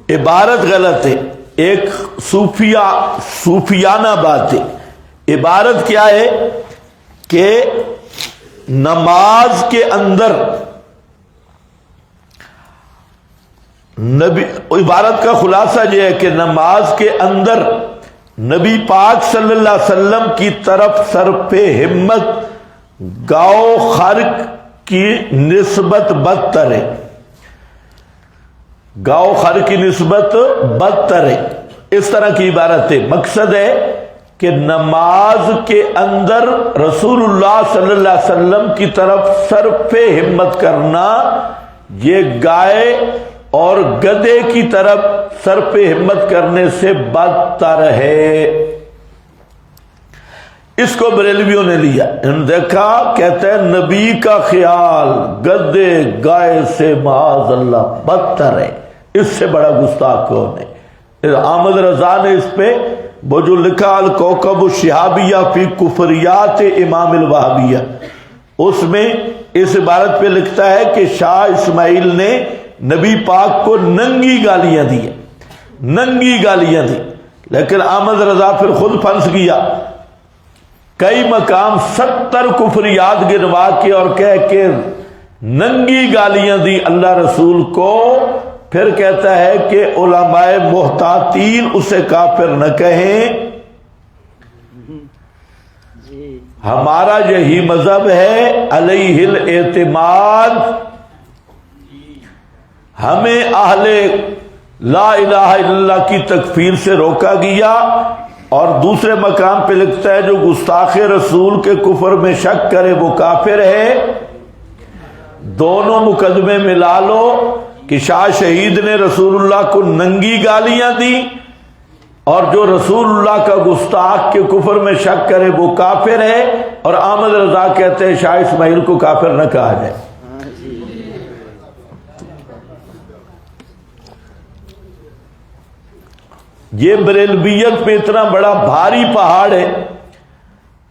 عبارت غلط ہے، ایک صوفیانہ بات ہے. عبارت کیا ہے کہ نماز کے اندر عبارت کا خلاصہ یہ ہے کہ نماز کے اندر نبی پاک صلی اللہ علیہ وسلم کی طرف صرف ہمت گاؤ خرق کی نسبت بدتر ہے. گاؤ خر کی نسبت بدتر ہے، اس طرح کی عبارت ہے. مقصد ہے کہ نماز کے اندر رسول اللہ صلی اللہ علیہ وسلم کی طرف صرف ہمت کرنا یہ گائے اور گدھے کی طرف صرف ہمت کرنے سے بدتر ہے. اس کو بریلویوں نے لیا، انہوں نے دیکھا، کہتے ہیں نبی کا خیال گدھے گائے سے معاذ اللہ بدتر ہے، اس سے بڑا گستاخ کون ہے. احمد رضا نے اس پہ وہ جو لکھا الکوکب الشہابیہ فی کفریات امام الوہابیہ، اس میں اس عبارت پہ لکھتا ہے کہ شاہ اسماعیل نے نبی پاک کو ننگی گالیاں دی، ننگی گالیاں دی. لیکن احمد رضا پھر خود پھنس گیا، کئی مقام 70 کفریات گنوا کے اور کہہ کے ننگی گالیاں دی اللہ رسول کو. پھر کہتا ہے کہ علماء محتاطین اسے کافر نہ کہیں. ہمارا یہی مذہب ہے علیہ الاعتماد. ہمیں اہل لا الہ الا اللہ کی تکفیر سے روکا گیا. اور دوسرے مقام پہ لکھتا ہے جو گستاخ رسول کے کفر میں شک کرے وہ کافر ہے. دونوں مقدمے ملا لو کہ شاہ شہید نے رسول اللہ کو ننگی گالیاں دی اور جو رسول اللہ کا گستاخ کے کفر میں شک کرے وہ کافر ہے، اور احمد رضا کہتے ہیں شاہ اسماعیل کو کافر نہ کہا جائے. یہ بریلویت پہ اتنا بڑا بھاری پہاڑ ہے،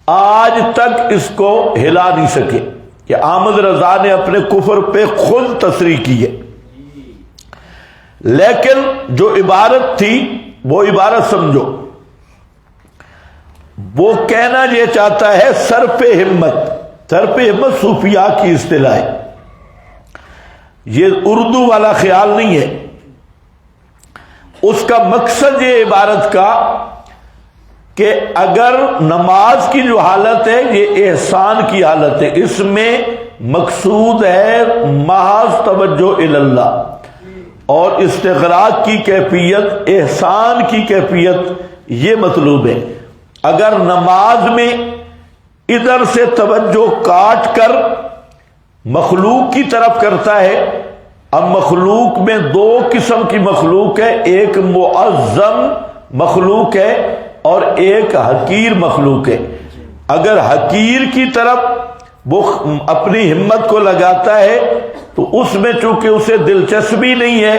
آج تک اس کو ہلا نہیں سکے کہ احمد رضا نے اپنے کفر پہ خود تصریح کی ہے. لیکن جو عبارت تھی وہ عبارت سمجھو، وہ کہنا یہ چاہتا ہے صرف ہمت. صرف ہمت صوفیاء کی اصطلاح ہے، یہ اردو والا خیال نہیں ہے. اس کا مقصد یہ عبارت کا کہ اگر نماز کی جو حالت ہے یہ احسان کی حالت ہے، اس میں مقصود ہے محض توجہ اللہ اور استغراق کی کیفیت، احسان کی کیفیت یہ مطلوب ہے. اگر نماز میں ادھر سے توجہ کاٹ کر مخلوق کی طرف کرتا ہے، اب مخلوق میں دو قسم کی مخلوق ہے، ایک معظم مخلوق ہے اور ایک حقیر مخلوق ہے. اگر حقیر کی طرف وہ اپنی ہمت کو لگاتا ہے تو اس میں چونکہ اسے دلچسپی نہیں ہے،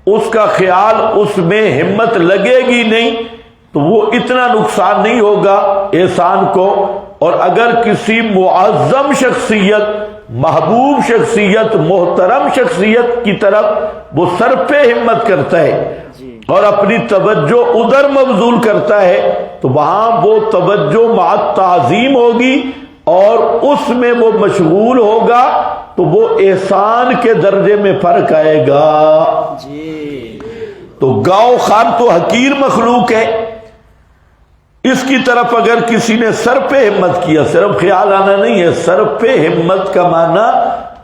اس کا خیال اس میں ہمت لگے گی نہیں، تو وہ اتنا نقصان نہیں ہوگا احسان کو. اور اگر کسی معظم شخصیت، محبوب شخصیت، محترم شخصیت کی طرف وہ صرف ہمت کرتا ہے اور اپنی توجہ ادھر مبذول کرتا ہے تو وہاں وہ توجہ مع تعظیم ہوگی اور اس میں وہ مشغول ہوگا تو وہ احسان کے درجے میں فرق آئے گا. تو گاؤ خان تو حقیر مخلوق ہے، اس کی طرف اگر کسی نے صرف ہمت کیا، صرف خیال آنا نہیں ہے، صرف ہمت کا معنی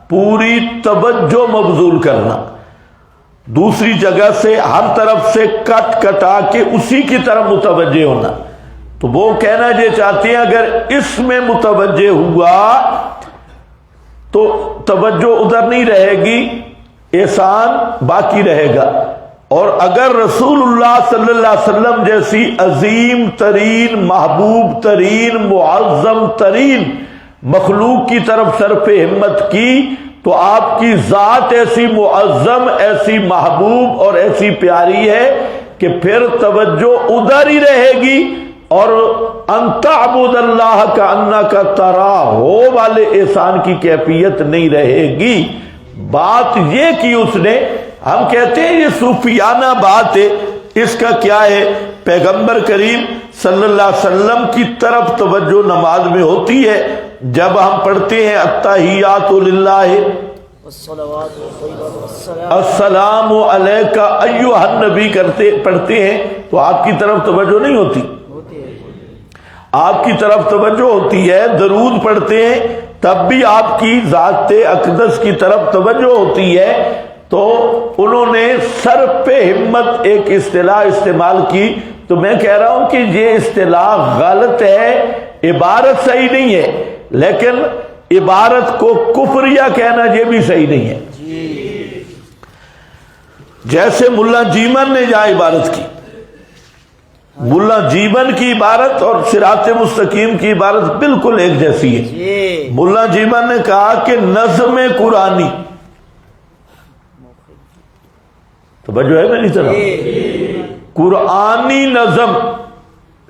پوری توجہ مبذول کرنا. دوسری جگہ سے ہر طرف سے کٹ کٹا کے اسی کی طرف متوجہ ہونا. تو وہ کہنا یہ چاہتے ہیں اگر اس میں متوجہ ہوا تو توجہ ادھر نہیں رہے گی، احسان باقی رہے گا. اور اگر رسول اللہ صلی اللہ علیہ وسلم جیسی عظیم ترین، محبوب ترین، معظم ترین مخلوق کی طرف صرف ہمت کی تو آپ کی ذات ایسی معظم، ایسی محبوب اور ایسی پیاری ہے کہ پھر توجہ ادھر ہی رہے گی، اور ان تعبد اللہ کأنک تراہ والے احسان کی کیفیت نہیں رہے گی. بات یہ کی اس نے، ہم کہتے ہیں یہ صوفیانہ بات ہے. اس کا کیا ہے؟ پیغمبر کریم صلی اللہ علیہ وسلم کی طرف توجہ نماز میں ہوتی ہے. جب ہم پڑھتے ہیں التحیات للہ السلام علیک ایھا النبی پڑھتے ہیں تو آپ کی طرف توجہ نہیں ہوتی، آپ کی طرف توجہ ہوتی ہے. درود پڑھتے ہیں تب بھی آپ کی ذات اقدس کی طرف توجہ ہوتی ہے. تو انہوں نے سر پہ ہمت ایک اصطلاح استعمال کی. تو میں کہہ رہا ہوں کہ یہ اصطلاح غلط ہے، عبارت صحیح نہیں ہے، لیکن عبارت کو کفریہ کہنا یہ بھی صحیح نہیں ہے. جیسے ملا جیمن نے جہاں عبارت کی، ملا جیمن کی عبارت اور صراط مستقیم کی عبارت بالکل ایک جیسی ہے. ملا جیمن نے کہا کہ نظم قرآنی، توجہ ہے میری طرف، قرآنی نظم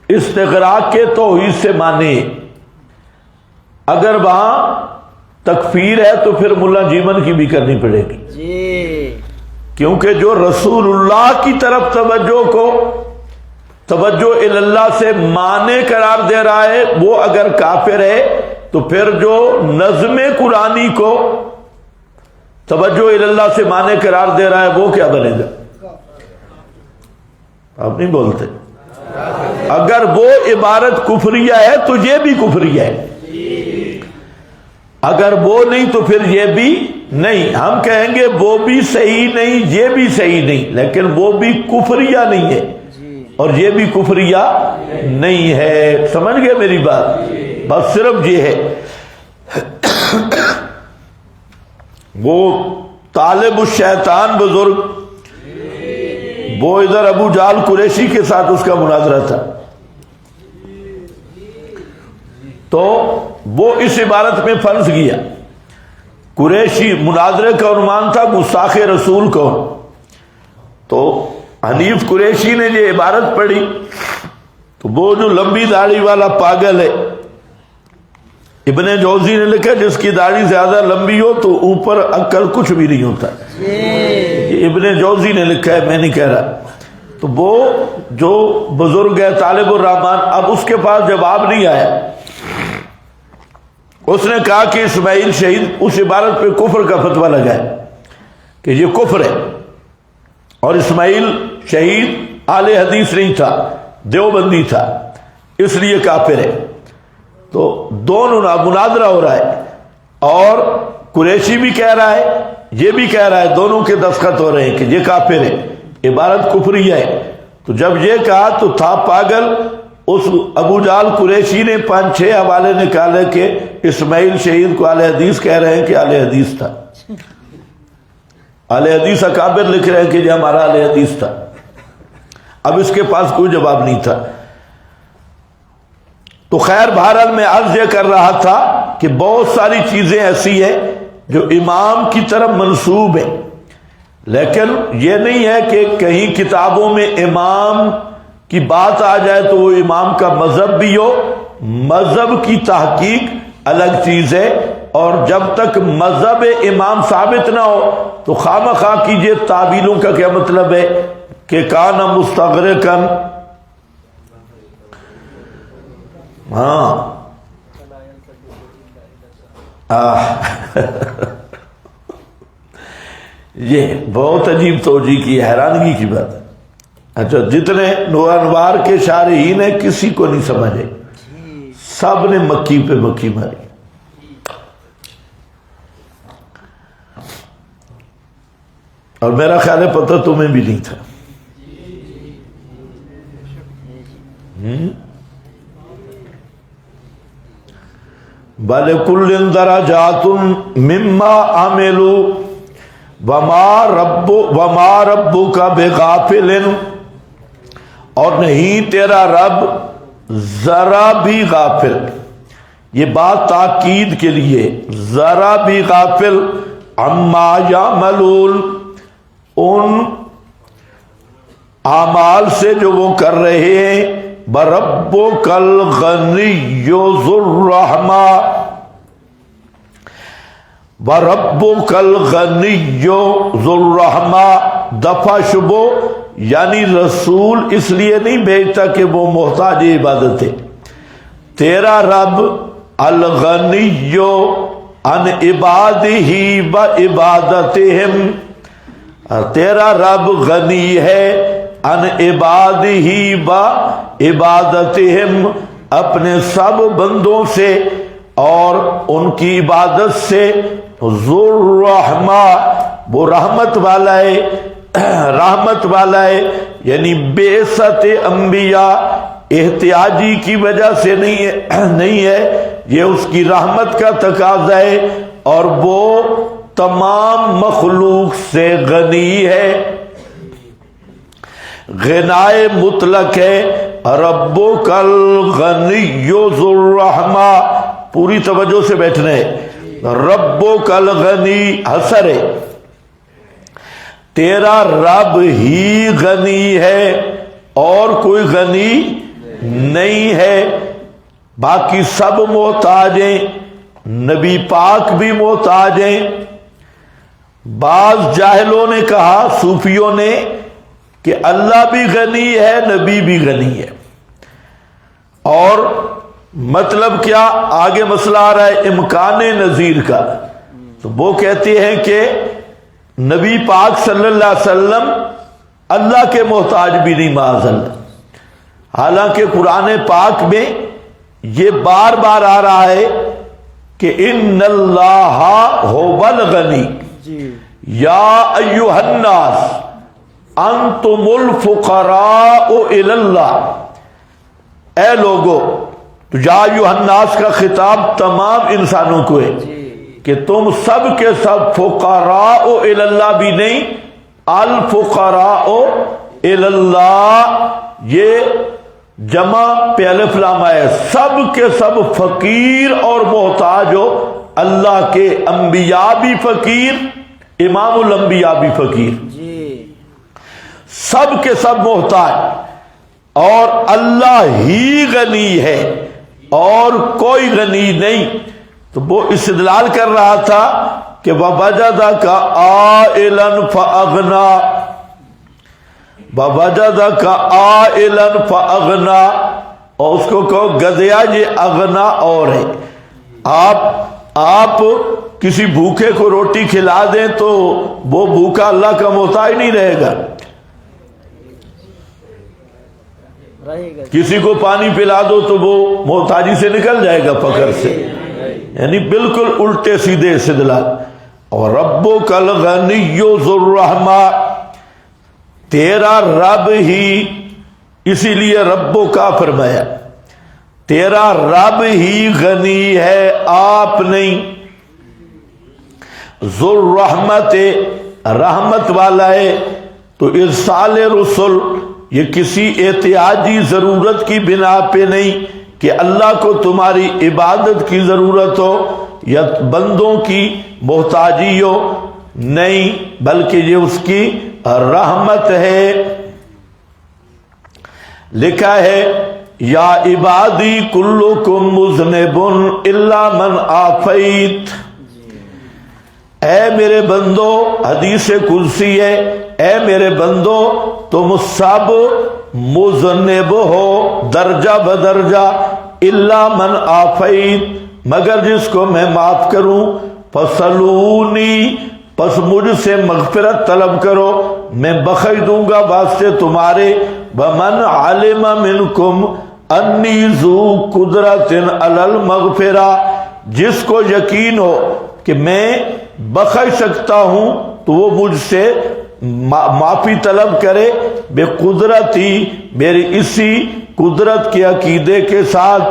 استغراق کے توحید سے مانے. اگر وہاں تکفیر ہے تو پھر ملا جیمن کی بھی کرنی پڑے گی، کیونکہ جو رسول اللہ کی طرف توجہ کو توجہ اللہ سے مانے قرار دے رہا ہے وہ اگر کافر ہے تو پھر جو نظم قرآنی کو توجہ اللہ سے مانے قرار دے رہا ہے وہ کیا بنے گا؟ آپ نہیں بولتے. اگر وہ عبارت کفریہ ہے تو یہ بھی کفریہ ہے، اگر وہ نہیں تو پھر یہ بھی نہیں. ہم کہیں گے وہ بھی صحیح نہیں، یہ بھی صحیح نہیں، لیکن وہ بھی کفریہ نہیں ہے اور یہ بھی کفریہ نہیں ہے. سمجھ گئے میری بات؟ بس صرف یہ ہے. وہ طالب الشیطان بزرگ، وہ ادھر ابو جہل قریشی کے ساتھ اس کا مناظرہ تھا، تو وہ اس عبارت میں پھنس گیا. قریشی مناظرے کا عنوان تھا گستاخ رسول کون. تو حنیف قریشی نے یہ عبارت پڑھی تو وہ جو لمبی داڑھی والا پاگل ہے، ابن جوزی نے لکھا جس کی داڑھی زیادہ لمبی ہو تو اوپر عقل کچھ بھی نہیں ہوتا. یہ ابن جوزی نے لکھا ہے، میں نہیں کہہ رہا. تو وہ جو بزرگ ہے طالب الرحمن، اب اس کے پاس جواب نہیں آیا. اس نے کہا کہ اسماعیل شہید اس عبارت پہ کفر کا فتویٰ لگائے کہ یہ کفر ہے، اور اسماعیل شہید اہل حدیث نہیں تھا، دیوبندی تھا، اس لیے کافر ہے. تو دونوں مناظرہ ہو رہا ہے، اور قریشی بھی کہہ رہا ہے، یہ بھی کہہ رہا ہے، دونوں کے دستخط ہو رہے ہیں کہ یہ کافر ہے، عبارت کفری ہے. تو جب یہ کہا تو تھا پاگل اس ابو جہل قریشی نے 5-6 حوالے نکالے کہ اسماعیل شہید کو اہل حدیث کہہ رہے ہیں کہ اہل حدیث تھا. اہل حدیث اکابر لکھ رہے ہیں کہ یہ ہمارا اہل حدیث تھا. اب اس کے پاس کوئی جواب نہیں تھا. تو خیر بہرحال میں عرض یہ کر رہا تھا کہ بہت ساری چیزیں ایسی ہیں جو امام کی طرف منسوب ہیں، لیکن یہ نہیں ہے کہ کہیں کتابوں میں امام کی بات آ جائے تو وہ امام کا مذہب بھی ہو. مذہب کی تحقیق الگ چیز ہے، اور جب تک مذہب امام ثابت نہ ہو تو خواہ کیجئے تعبیلوں کا کیا مطلب ہے کہ کان مستغرقن، ہاں یہ بہت عجیب توجیہ کی، حیرانگی کی بات ہے. اچھا، جتنے انوار کے شارحین ہیں کسی کو نہیں سمجھے، سب نے مکی پہ مکی ماری. اور میرا خیال ہے پتہ تمہیں بھی نہیں تھا. بَلِكُلٍّ دَرَجَاتٌ مِّمَّا عَمِلُوا وَمَا رَبُّكَ بِغَافِلٍ، اور نہیں تیرا رب ذرا بھی غافل. یہ بات تاکید کے لیے، ذرا بھی غافل عما یعملون، ان اعمال سے جو وہ کر رہے ہیں. بَرَبُّكَ الْغَنِيُّ ذُو الرَّحْمَةِ، وَرَبُّكَ الْغَنِيُّ ذُو الرَّحْمَةِ، دفع شبو یعنی رسول اس لیے نہیں بھیجتا کہ وہ محتاج عبادت ہے. تیرا رب الغنی عن عبادہ و عبادتہم، تیرا رب غنی ہے عن عبادہ و عبادتہم، اپنے سب بندوں سے اور ان کی عبادت سے. ذو الرحمہ، وہ رحمت والا ہے، رحمت والا ہے، یعنی بعثت انبیاء احتیاجی کی وجہ سے نہیں ہے، یہ اس کی رحمت کا تقاضا ہے، اور وہ تمام مخلوق سے غنی ہے. غنائے مطلق ہے. ربک الغنی ذو الرحمہ، پوری توجہ سے بیٹھنا ہے. ربک الغنی حسر ہے، تیرا رب ہی غنی ہے اور کوئی غنی نہیں ہے. باقی سب محتاج ہیں، نبی پاک بھی محتاج ہیں. بعض جاہلوں نے کہا، صوفیوں نے، کہ اللہ بھی غنی ہے، نبی بھی غنی ہے. اور مطلب کیا؟ آگے مسئلہ آ رہا ہے امکان نظیر کا. تو وہ کہتے ہیں کہ نبی پاک صلی اللہ علیہ وسلم اللہ کے محتاج بھی نہیں معاذ اللہ. حالانکہ قرآن پاک میں یہ بار بار آ رہا ہے کہ ان اللہ هو الغنی یا ایھا الناس انتم الفقراء الی اللہ. اے لوگو، تو یا ایھا الناس کا خطاب تمام انسانوں کو ہے کہ تم سب کے سب فقراء الی اللہ بھی نہیں، الفقراء الی اللہ، یہ جمع پہ الف لام ہے، سب کے سب فقیر اور محتاج ہو اللہ کے. انبیاء بھی فقیر، امام الانبیاء بھی فقیر، سب کے سب محتاج، اور اللہ ہی غنی ہے اور کوئی غنی نہیں. تو وہ استدلال کر رہا تھا کہ وَوَجَدَكَ عَائِلًا فَأَغْنَا، وَوَجَدَكَ عَائِلًا فَأَغْنَا، اور اس کو کہو گدیا، یہ اغنا اور ہے. آپ کسی بھوکے کو روٹی کھلا دیں تو وہ بھوکا اللہ کا محتاج نہیں رہے گا. کسی کو پانی پلا دو تو وہ محتاجی سے نکل جائے گا، فقر سے. یعنی بالکل الٹے سیدھے استدلال. اور ربک الغنی ذو الرحمہ، تیرا رب ہی، اسی لیے ربو کا فرمایا، تیرا رب ہی غنی ہے، آپ نہیں. ذو الرحمت، رحمت والا ہے. تو ارسال رسل یہ کسی احتیاجی ضرورت کی بنا پہ نہیں کہ اللہ کو تمہاری عبادت کی ضرورت ہو یا بندوں کی محتاجی ہو، نہیں، بلکہ یہ اس کی رحمت ہے. لکھا ہے یا عبادی کلکم مذنب الا من عافیت، اے میرے بندو، حدیث قدسی ہے، اے میرے بندو تم سب مذنب ہو درجہ بدرجہ، الا من عافیت، مگر جس کو میں معاف کروں. فصلونی، پس مجھ سے مغفرت طلب کرو، میں بخش دوں گا واسطے تمہارے. ومن علم منکم انی ذو قدرت علی المغفرہ، جس کو یقین ہو کہ میں بخش سکتا ہوں تو وہ مجھ سے معافی طلب کرے بے قدرتی، میری اسی قدرت کے عقیدے کے ساتھ،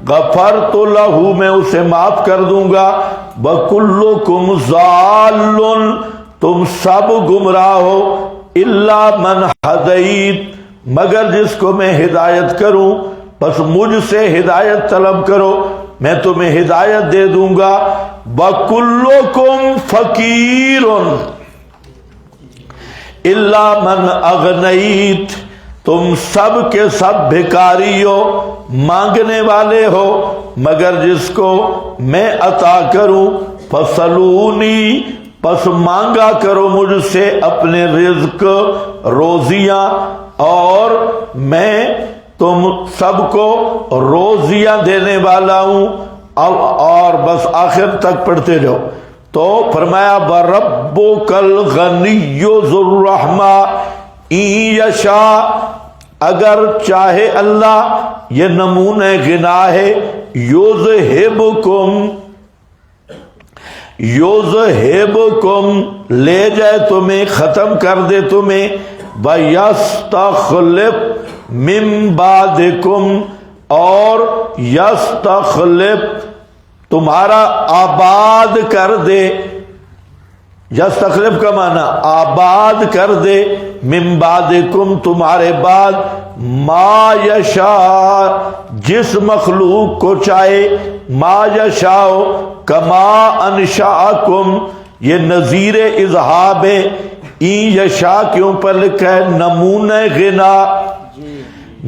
غفرت لہ، میں اسے معاف کر دوں گا، وکلکم ضال، تم سب گمراہ ہو، الا من ہدیت، مگر جس کو میں ہدایت کروں، بس مجھ سے ہدایت طلب کرو، میں تمہیں ہدایت دے دوں گا، وکلکم فقیر الا من اغنیت، تم سب کے سب بھکاری ہو، مانگنے والے ہو، مگر جس کو میں عطا کروں، فصلونی، پس مانگا کرو مجھ سے اپنے رزق، روزیاں، اور میں تم سب کو روزیاں دینے والا ہوں، اور بس آخر تک پڑھتے جاؤ۔ تو فرمایا وَرَبُّكَ الْغَنِيُّ ذُو الرَّحْمَةِ إِن يَشَاء، اگر چاہے اللہ، یہ نمونہ غنا ہے، یُذْہِبْکُم، یُذْہِبْکُم، لے جائے تمہیں، ختم کر دے تمہیں، وَيَسْتَخْلِفْ مِن بَعْدِکُم، اور یستخلف، تمہارا آباد کر دے، یستخلف کا معنی آباد کر دے، من بعدکم، تمہارے بعد، ما یشاء، جس مخلوق کو چاہے، ما یشاء کما انشاءکم، یہ نظیر اذہاب ہے، این یشاء کے اوپر لکھا ہے نمونہ غنا،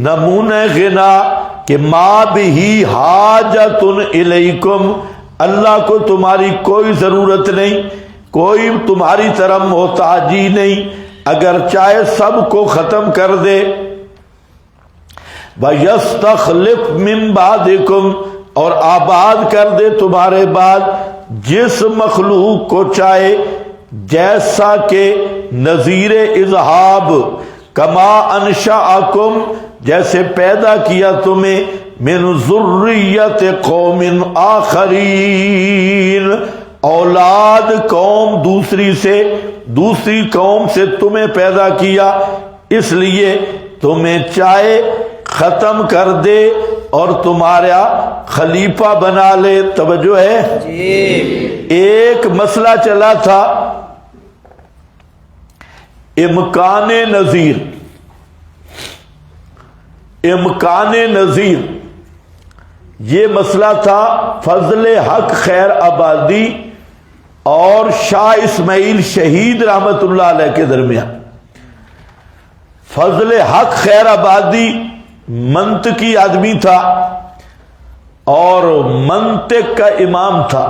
نمونہ غنا، کہ ما بھی حاجت الیکم، اللہ کو تمہاری کوئی ضرورت نہیں، کوئی تمہاری طرف محتاجی نہیں، اگر چاہے سب کو ختم کر دے، وَيَسْتَخْلِفْ مِن بَعْدِكُمْ، اور آباد کر دے تمہارے بعد جس مخلوق کو چاہے، جیسا کہ نظیر اذہاب، کما انشاءکم، جیسے پیدا کیا تمہیں، من ذریت قوم آخرین، اولاد قوم دوسری سے، دوسری قوم سے تمہیں پیدا کیا، اس لیے تمہیں چاہے ختم کر دے اور تمہارا خلیفہ بنا لے۔ توجہ ہے؟ ایک مسئلہ چلا تھا امکان نظیر، امکان نظیر، یہ مسئلہ تھا فضل حق خیر آبادی اور شاہ اسماعیل شہید رحمت اللہ علیہ کے درمیان۔ فضل حق خیر آبادی منطقی آدمی تھا اور منطق کا امام تھا،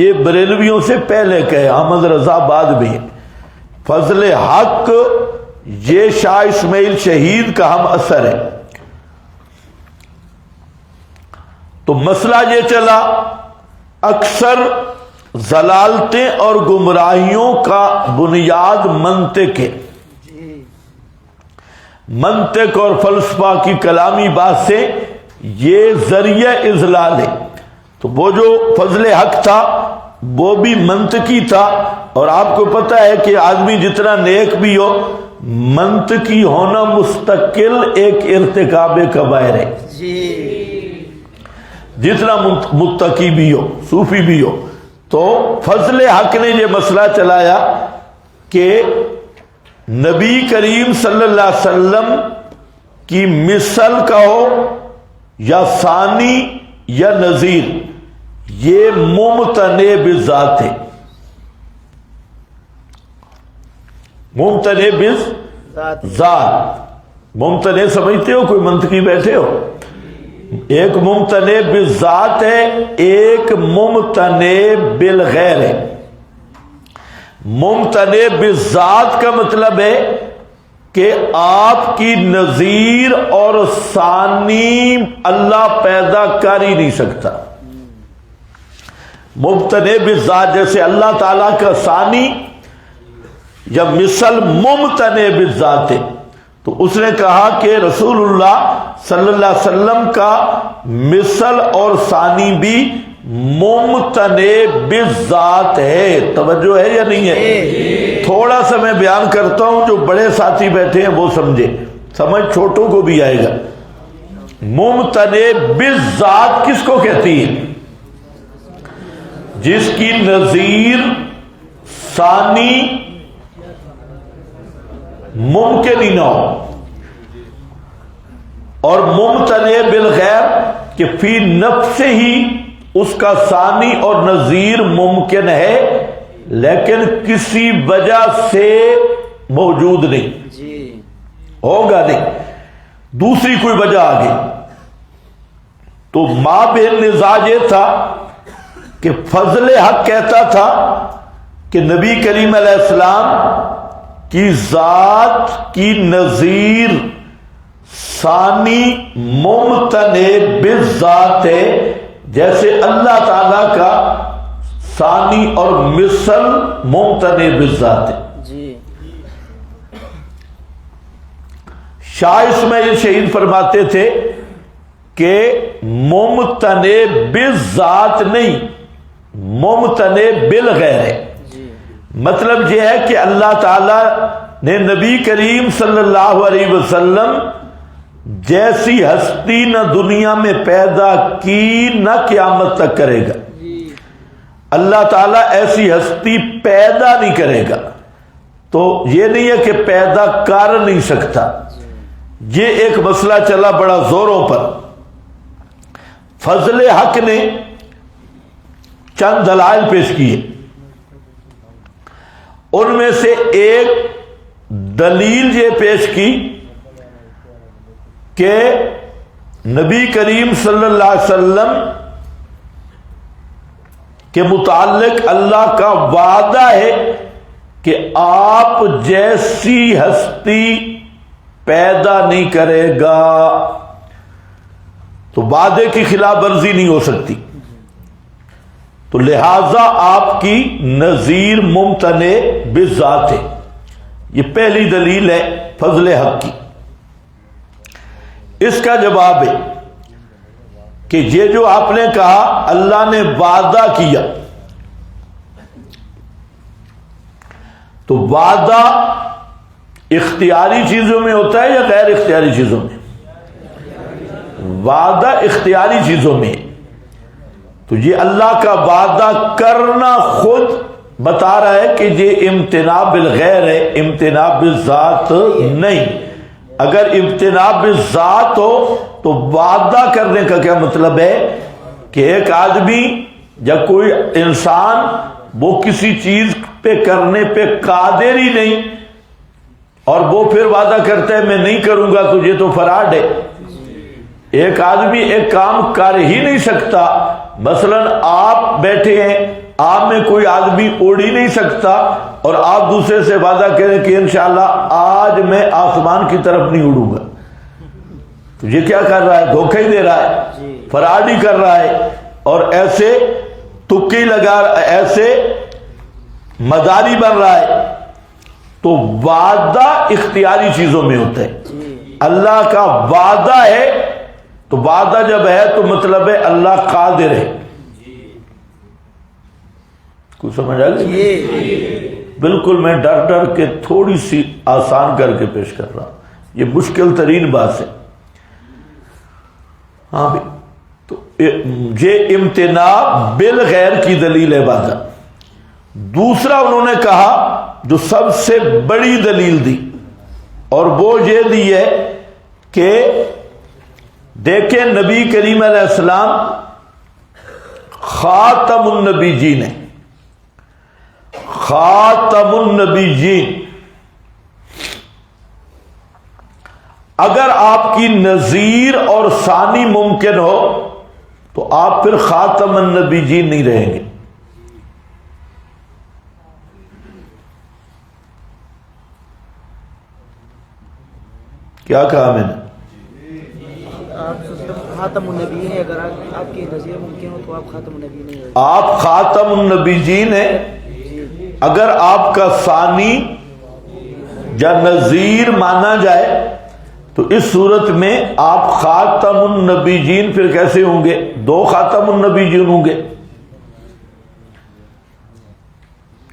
یہ بریلویوں سے پہلے کہے، احمد رضا بعد بھی۔ فضل حق یہ شاہ اسماعیل شہید کا ہم اثر ہے۔ تو مسئلہ یہ چلا، اکثر ضلالتیں اور گمراہیوں کا بنیاد منطق ہے، منطق اور فلسفہ کی کلامی بات سے یہ ذریعہ اضلال ہے۔ تو وہ جو فضل حق تھا وہ بھی منطقی تھا، اور آپ کو پتہ ہے کہ آدمی جتنا نیک بھی ہو، منطقی ہونا مستقل ایک ارتکاب کبائر ہے، جتنا متقی بھی ہو، صوفی بھی ہو۔ تو فضل حق نے یہ مسئلہ چلایا کہ نبی کریم صلی اللہ علیہ وسلم کی مثل کہو یا ثانی یا نظیر، یہ ممتنع بذات ہے، ممتنع بذات۔ ممتنع سمجھتے ہو؟ کوئی منطقی بیٹھے ہو؟ ایک ممتنع بذات ہے، ایک ممتنع بالغیر ہے۔ ممتنع بذات کا مطلب ہے کہ آپ کی نظیر اور ثانی اللہ پیدا کر ہی نہیں سکتا۔ ممتنع بذات جیسے اللہ تعالیٰ کا ثانی یا مثل ممتنع بذات ہے، تو اس نے کہا کہ رسول اللہ صلی اللہ علیہ وسلم کا مثل اور ثانی بھی ممتنع بذات ہے۔ توجہ ہے یا نہیں ہے؟ تھوڑا سا میں بیان کرتا ہوں جو بڑے ساتھی بیٹھے ہیں وہ سمجھے، سمجھ چھوٹوں کو بھی آئے گا۔ ممتنع بالذات کس کو کہتی ہے؟ جس کی نظیر ثانی ممکن ہی نہ ہو، اور ممتنع بالغیر کہ فی نفس ہی اس کا ثانی اور نظیر ممکن ہے لیکن کسی وجہ سے موجود نہیں، جی ہوگا نہیں، دوسری کوئی وجہ آ گئی۔ تو مابین نزاع یہ تھا کہ فضل حق کہتا تھا کہ نبی کریم علیہ السلام کی ذات کی نظیر ثانی ممتنع بالذات ہے، جیسے اللہ تعالی کا ثانی اور مثل ممتنع بالذات ہے۔ جی شاہ اسماعیل شہید فرماتے تھے کہ ممتنع بالذات نہیں، ممتنع بالغیر ہے۔ مطلب یہ ہے کہ اللہ تعالی نے نبی کریم صلی اللہ علیہ وسلم جیسی ہستی نہ دنیا میں پیدا کی نہ قیامت تک کرے گا۔ اللہ تعالیٰ ایسی ہستی پیدا نہیں کرے گا، تو یہ نہیں ہے کہ پیدا کر نہیں سکتا۔ یہ ایک مسئلہ چلا بڑا زوروں پر۔ فضل حق نے چند دلائل پیش کیے، ان میں سے ایک دلیل یہ پیش کی کہ نبی کریم صلی اللہ علیہ وسلم کے متعلق اللہ کا وعدہ ہے کہ آپ جیسی ہستی پیدا نہیں کرے گا، تو وعدے کی خلاف ورزی نہیں ہو سکتی، تو لہذا آپ کی نظیر ممتنع بالذات ہے۔ یہ پہلی دلیل ہے فضل حق کی۔ اس کا جواب ہے کہ یہ جو آپ نے کہا اللہ نے وعدہ کیا، تو وعدہ اختیاری چیزوں میں ہوتا ہے یا غیر اختیاری چیزوں میں؟ وعدہ اختیاری چیزوں میں، تو یہ اللہ کا وعدہ کرنا خود بتا رہا ہے کہ یہ امتناع بالغیر ہے، امتناع بالذات نہیں۔ اگر امتناع بالذات ہو تو وعدہ کرنے کا کیا مطلب ہے کہ ایک آدمی یا کوئی انسان وہ کسی چیز پہ کرنے پہ قادر ہی نہیں اور وہ پھر وعدہ کرتا ہے میں نہیں کروں گا، تو یہ تو فراڈ ہے۔ ایک آدمی ایک کام کر ہی نہیں سکتا، مثلا آپ بیٹھے ہیں، آپ میں کوئی آدمی اڑ ہی نہیں سکتا اور آپ دوسرے سے وعدہ کریں کہ انشاءاللہ آج میں آسمان کی طرف نہیں اڑوں گا، تو یہ کیا کر رہا ہے؟ دھوکہ ہی دے رہا ہے، فراڈ ہی کر رہا ہے، اور ایسے تکے لگا، ایسے مداری بن رہا ہے۔ تو وعدہ اختیاری چیزوں میں ہوتا ہے، اللہ کا وعدہ ہے تو وعدہ جب ہے تو مطلب ہے اللہ قادر ہے۔ کچھ سمجھ آ گئی؟ بالکل میں ڈر ڈر کے تھوڑی سی آسان کر کے پیش کر رہا ہوں، یہ مشکل ترین بات ہے۔ ہاں بھی تو یہ امتناع بالغیر کی دلیل ہے وعدہ۔ دوسرا انہوں نے کہا جو سب سے بڑی دلیل دی، اور وہ یہ دی ہے کہ دیکھیں نبی کریم علیہ السلام خاتم النبیین ہیں، خاتم النبیین۔ اگر آپ کی نظیر اور ثانی ممکن ہو تو آپ پھر خاتم النبیین نہیں رہیں گے۔ کیا کہا میں نے؟ خاتم النبیین ہے، اگر آپ کی نظیر ممکن ہو تو آپ خاتم النبیین نہیں ہیں۔ آپ خاتم النبیین ہیں، اگر آپ کا ثانی یا نظیر مانا جائے تو اس صورت میں آپ خاتم النبیین پھر کیسے ہوں گے؟ دو خاتم النبیین ہوں گے،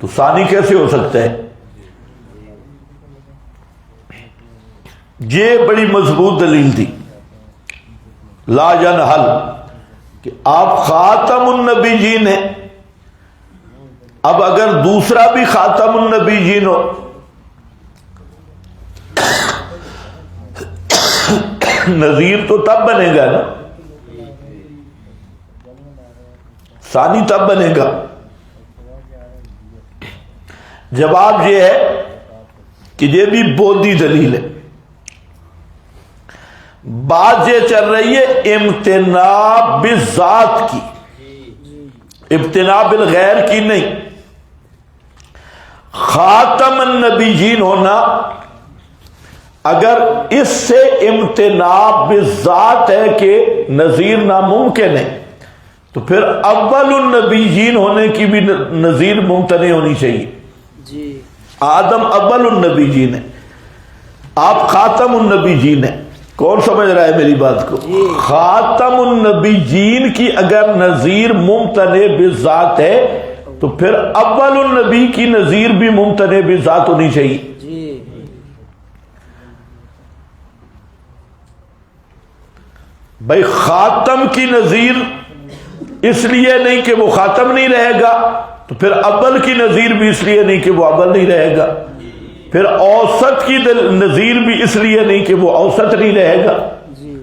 تو ثانی کیسے ہو سکتا ہے؟ یہ بڑی مضبوط دلیل تھی لا ینحل کہ آپ خاتم النبیین ہیں. اب اگر دوسرا بھی خاتم النبیین ہو نذیر تو تب بنے گا نا، ثانی تب بنے گا. جواب یہ ہے کہ یہ بھی بودی دلیل ہے. بات یہ چل رہی ہے امتناع بالذات کی، امتناع بالغیر کی نہیں. خاتم النبیین ہونا اگر اس سے امتناع بالذات ہے کہ نذیر ناممکن ہے تو پھر اول النبیین ہونے کی بھی نذیر ممتنع ہونی چاہیے. جی آدم اول النبیین ہے، آپ خاتم النبیین ہیں. کون سمجھ رہا ہے میری بات کو؟ خاتم النبیین کی اگر نذیر ممتنع بالذات ہے تو پھر اول النبی کی نذیر بھی ممتنع بالذات ہونی چاہیے. جی بھائی خاتم کی نذیر اس لیے نہیں کہ وہ خاتم نہیں رہے گا تو پھر اول کی نذیر بھی اس لیے نہیں کہ وہ اول نہیں رہے گا، پھر اوسط کی نذیر بھی اس لیے نہیں کہ وہ اوسط نہیں رہے گا. جی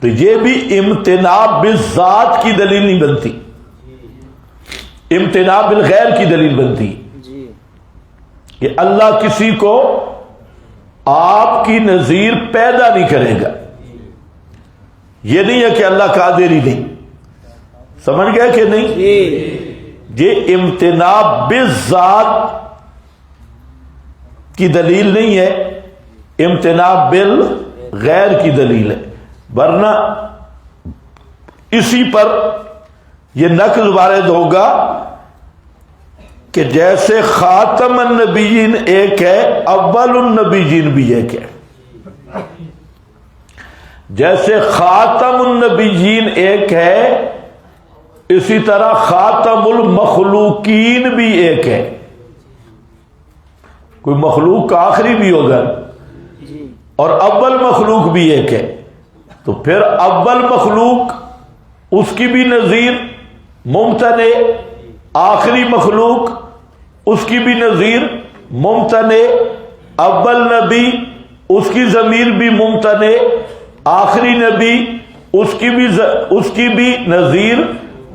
تو یہ بھی امتناع بالذات کی دلیل نہیں بنتی، امتناع بالغیر کی دلیل بنتی جی کہ اللہ کسی کو آپ کی نذیر پیدا نہیں کرے گا. یہ نہیں ہے کہ اللہ قادر ہی نہیں. سمجھ گئے کہ نہیں؟ یہ امتناع بالذات کی دلیل نہیں ہے، امتناع بالغیر کی دلیل ہے. ورنہ اسی پر یہ نقل وارد ہوگا کہ جیسے خاتم النبیین ایک ہے اول النبیین بھی ایک ہے، جیسے خاتم النبیین ایک ہے اسی طرح خاتم المخلوقین بھی ایک ہے. کوئی مخلوق کا آخری بھی ہوگا اور اول مخلوق بھی ایک ہے، تو پھر اول مخلوق اس کی بھی نظیر ممتنع، آخری مخلوق اس کی بھی نظیر ممتنع، اول نبی اس کی ضمیر بھی ممتنع، آخری نبی اس کی بھی نظیر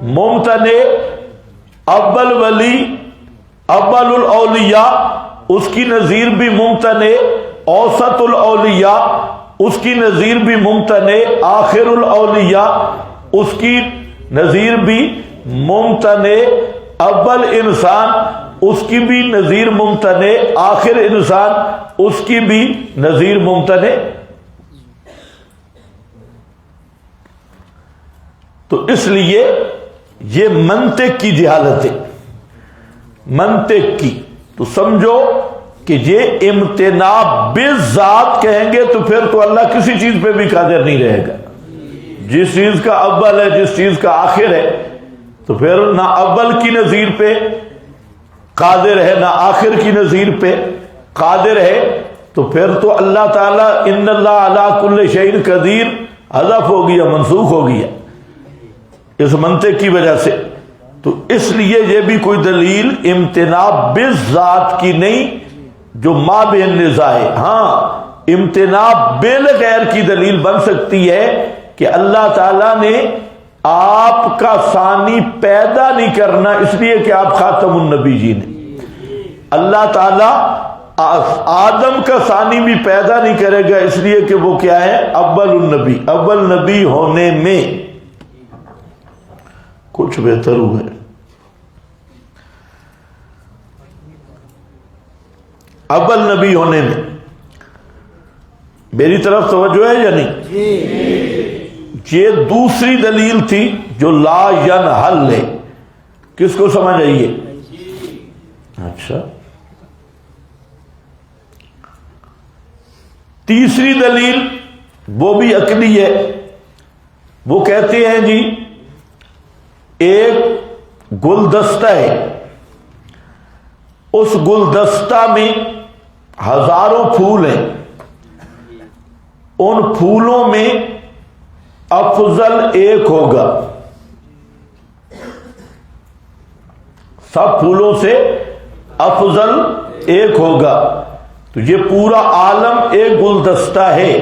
ممتنع، اول ولی اول الاولیاء اس کی نظیر بھی ممتنع، اوسط الاولیاء اس کی نظیر بھی ممتنع، آخر الاولیاء اس کی نظیر بھی ممتنع، اول انسان اس کی بھی نظیر ممتنع، آخر انسان اس کی بھی نظیر ممتنع. تو اس لیے یہ منطق کی جہالت ہے، منطق کی. تو سمجھو کہ یہ امتناع بالذات کہیں گے تو پھر تو اللہ کسی چیز پہ بھی قادر نہیں رہے گا. جس چیز کا اول ہے جس چیز کا آخر ہے تو پھر نہ اول کی نظیر پہ قادر ہے نہ آخر کی نظیر پہ قادر ہے، تو پھر تو اللہ تعالیٰ ان اللہ علی کل شیء قدیر حذف ہو گیا، منسوخ ہو گیا اس منطق کی وجہ سے. تو اس لیے یہ بھی کوئی دلیل امتناع بالذات کی نہیں جو ما بین نزاع ہے. ہاں امتناع بالغیر کی دلیل بن سکتی ہے کہ اللہ تعالیٰ نے آپ کا ثانی پیدا نہیں کرنا اس لیے کہ آپ خاتم النبیین ہیں. اللہ تعالیٰ آدم کا ثانی بھی پیدا نہیں کرے گا اس لیے کہ وہ کیا ہے؟ اول النبی. اول نبی ہونے میں کچھ بہتر ہوئے. اول نبی ہونے میں میری طرف توجہ ہے یا نہیں؟ یہ دوسری دلیل تھی جو لا ینحل ہے. کس کو سمجھ آئیے؟ اچھا. تیسری دلیل وہ بھی عقلی ہے. وہ کہتے ہیں جی ایک گلدستہ ہے، اس گلدستہ میں ہزاروں پھول ہیں، ان پھولوں میں افضل ایک ہوگا، سب پھولوں سے افضل ایک ہوگا. تو یہ پورا عالم ایک گلدستہ ہے،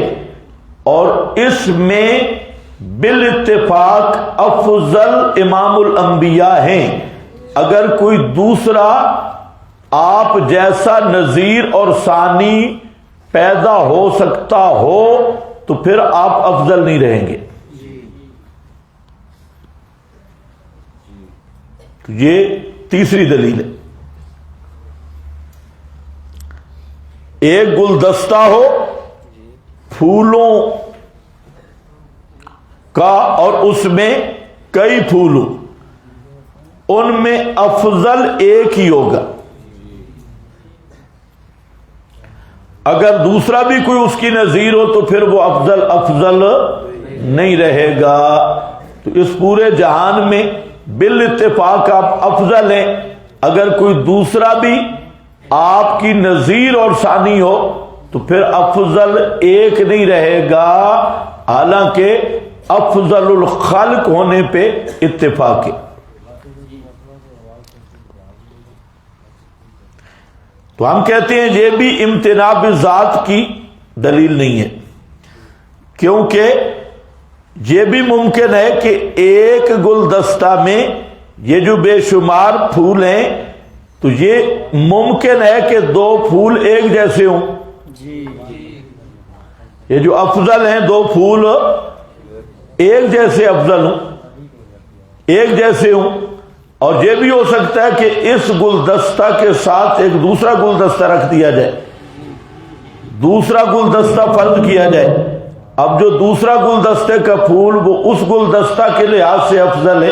اور اس میں بالاتفاق افضل امام الانبیاء ہیں. اگر کوئی دوسرا آپ جیسا نظیر اور ثانی پیدا ہو سکتا ہو تو پھر آپ افضل نہیں رہیں گے. تو یہ تیسری دلیل ہے. ایک گلدستہ ہو پھولوں کا اور اس میں کئی پھول ہو، ان میں افضل ایک ہی ہوگا. اگر دوسرا بھی کوئی اس کی نظیر ہو تو پھر وہ افضل نہیں رہے گا. تو اس پورے جہان میں بالاتفاق آپ افضل ہیں. اگر کوئی دوسرا بھی آپ کی نظیر اور ثانی ہو تو پھر افضل ایک نہیں رہے گا، حالانکہ افضل الخلق ہونے پہ اتفاق ہے. تو ہم کہتے ہیں یہ بھی امتناع ذات کی دلیل نہیں ہے، کیونکہ یہ بھی ممکن ہے کہ ایک گلدستہ میں یہ جو بے شمار پھول ہیں تو یہ ممکن ہے کہ دو پھول ایک جیسے ہوں. یہ جو افضل ہیں دو پھول ایک جیسے افضل ہوں، ایک جیسے ہوں. اور یہ بھی ہو سکتا ہے کہ اس گلدستہ کے ساتھ ایک دوسرا گلدستہ رکھ دیا جائے، دوسرا گلدستہ فرض کیا جائے. اب جو دوسرا گلدستے کا پھول وہ اس گلدستہ کے لحاظ سے افضل ہے،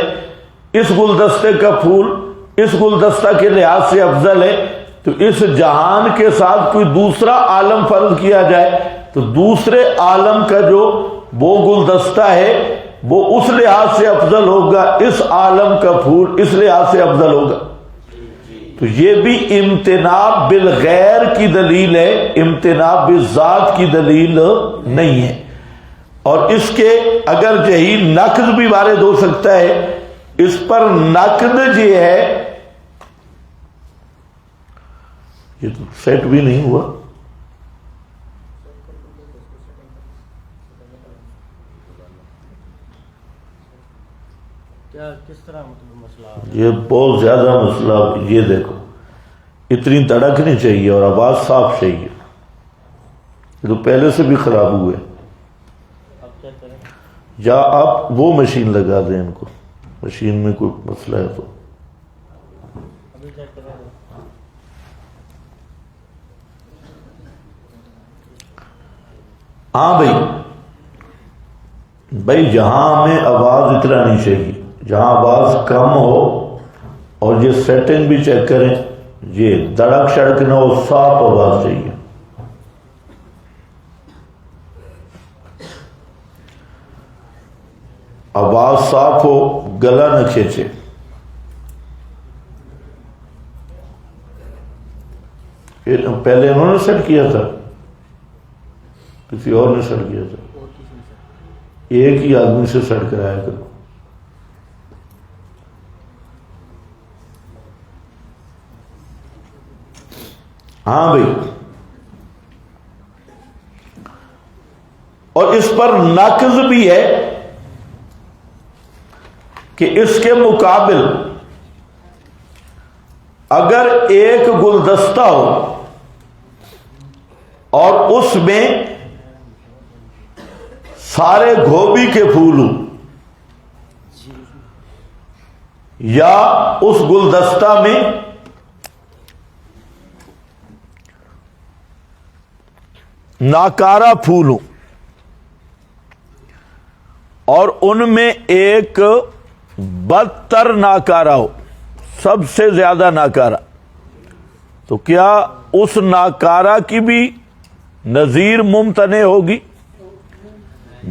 اس گلدستے کا پھول اس گلدستہ کے لحاظ سے افضل ہے. تو اس جہان کے ساتھ کوئی دوسرا عالم فرض کیا جائے تو دوسرے عالم کا جو وہ گلدستہ ہے وہ اس لحاظ سے افضل ہوگا، اس عالم کا پھول اس لحاظ سے افضل ہوگا. تو یہ بھی امتناع بالغیر کی دلیل ہے، امتناع بالذات کی دلیل نہیں ہے. اور اس کے اگر یہی نقد بھی وارد ہو سکتا ہے، اس پر نقد یہ ہے، یہ تو سیٹ بھی نہیں ہوا. کس طرح مطلب مسئلہ؟ یہ بہت زیادہ مسئلہ. یہ دیکھو اتنی دھڑک نہیں چاہیے اور آواز صاف چاہیے. یہ تو پہلے سے بھی خراب ہوئے. اب کیا کریں؟ یا آپ وہ مشین لگا دیں ان کو، مشین میں کوئی مسئلہ ہے تو. ابھی کیا کریں؟ ہاں بھائی جہاں ہمیں آواز اتنا نہیں چاہیے، جہاں آواز کم ہو اور یہ سیٹنگ بھی چیک کریں، یہ دڑک شڑک نہ ہو، صاف آواز چاہیے. آواز صاف ہو، گلا نہ کھینچے. پہلے انہوں نے سیٹ کیا تھا، کسی اور نے سیٹ کیا تھا. ایک ہی آدمی سے سیٹ کرایا کرو. ہاں بھائی. اور اس پر نقض بھی ہے کہ اس کے مقابل اگر ایک گلدستہ ہو اور اس میں سارے گھوبی کے پھول ہوں، یا اس گلدستہ میں ناکارہ پھول ہوں اور ان میں ایک بدتر ناکارہ ہو، سب سے زیادہ ناکارہ، تو کیا اس ناکارہ کی بھی نظیر ممتنع ہوگی؟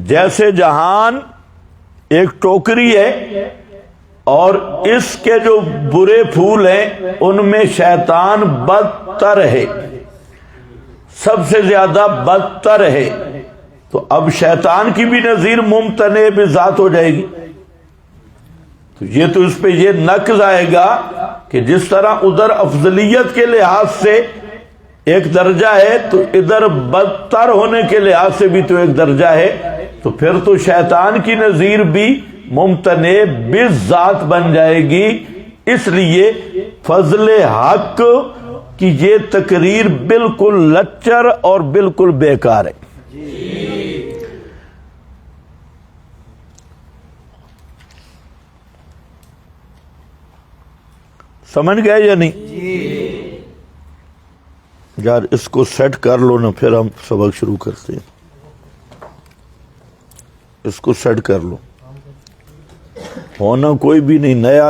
جیسے جہان ایک ٹوکری ہے، اور اس کے جو برے پھول ہیں ان میں شیطان بدتر ہے، سب سے زیادہ بدتر ہے. تو اب شیطان کی بھی نظیر ممتنع بذات ہو جائے گی. تو یہ تو اس پہ یہ نقض آئے گا کہ جس طرح ادھر افضلیت کے لحاظ سے ایک درجہ ہے تو ادھر بدتر ہونے کے لحاظ سے بھی تو ایک درجہ ہے. تو پھر تو شیطان کی نظیر بھی ممتنع بالذات بن جائے گی. اس لیے فضل حق کی یہ تقریر بالکل لچر اور بالکل بیکار ہے. سمجھ گئے یا نہیں؟ یار اس کو سیٹ کر لو نا، پھر ہم سبق شروع کرتے ہیں. اس کو سیٹ کر لو، ہونا کوئی بھی نہیں نیا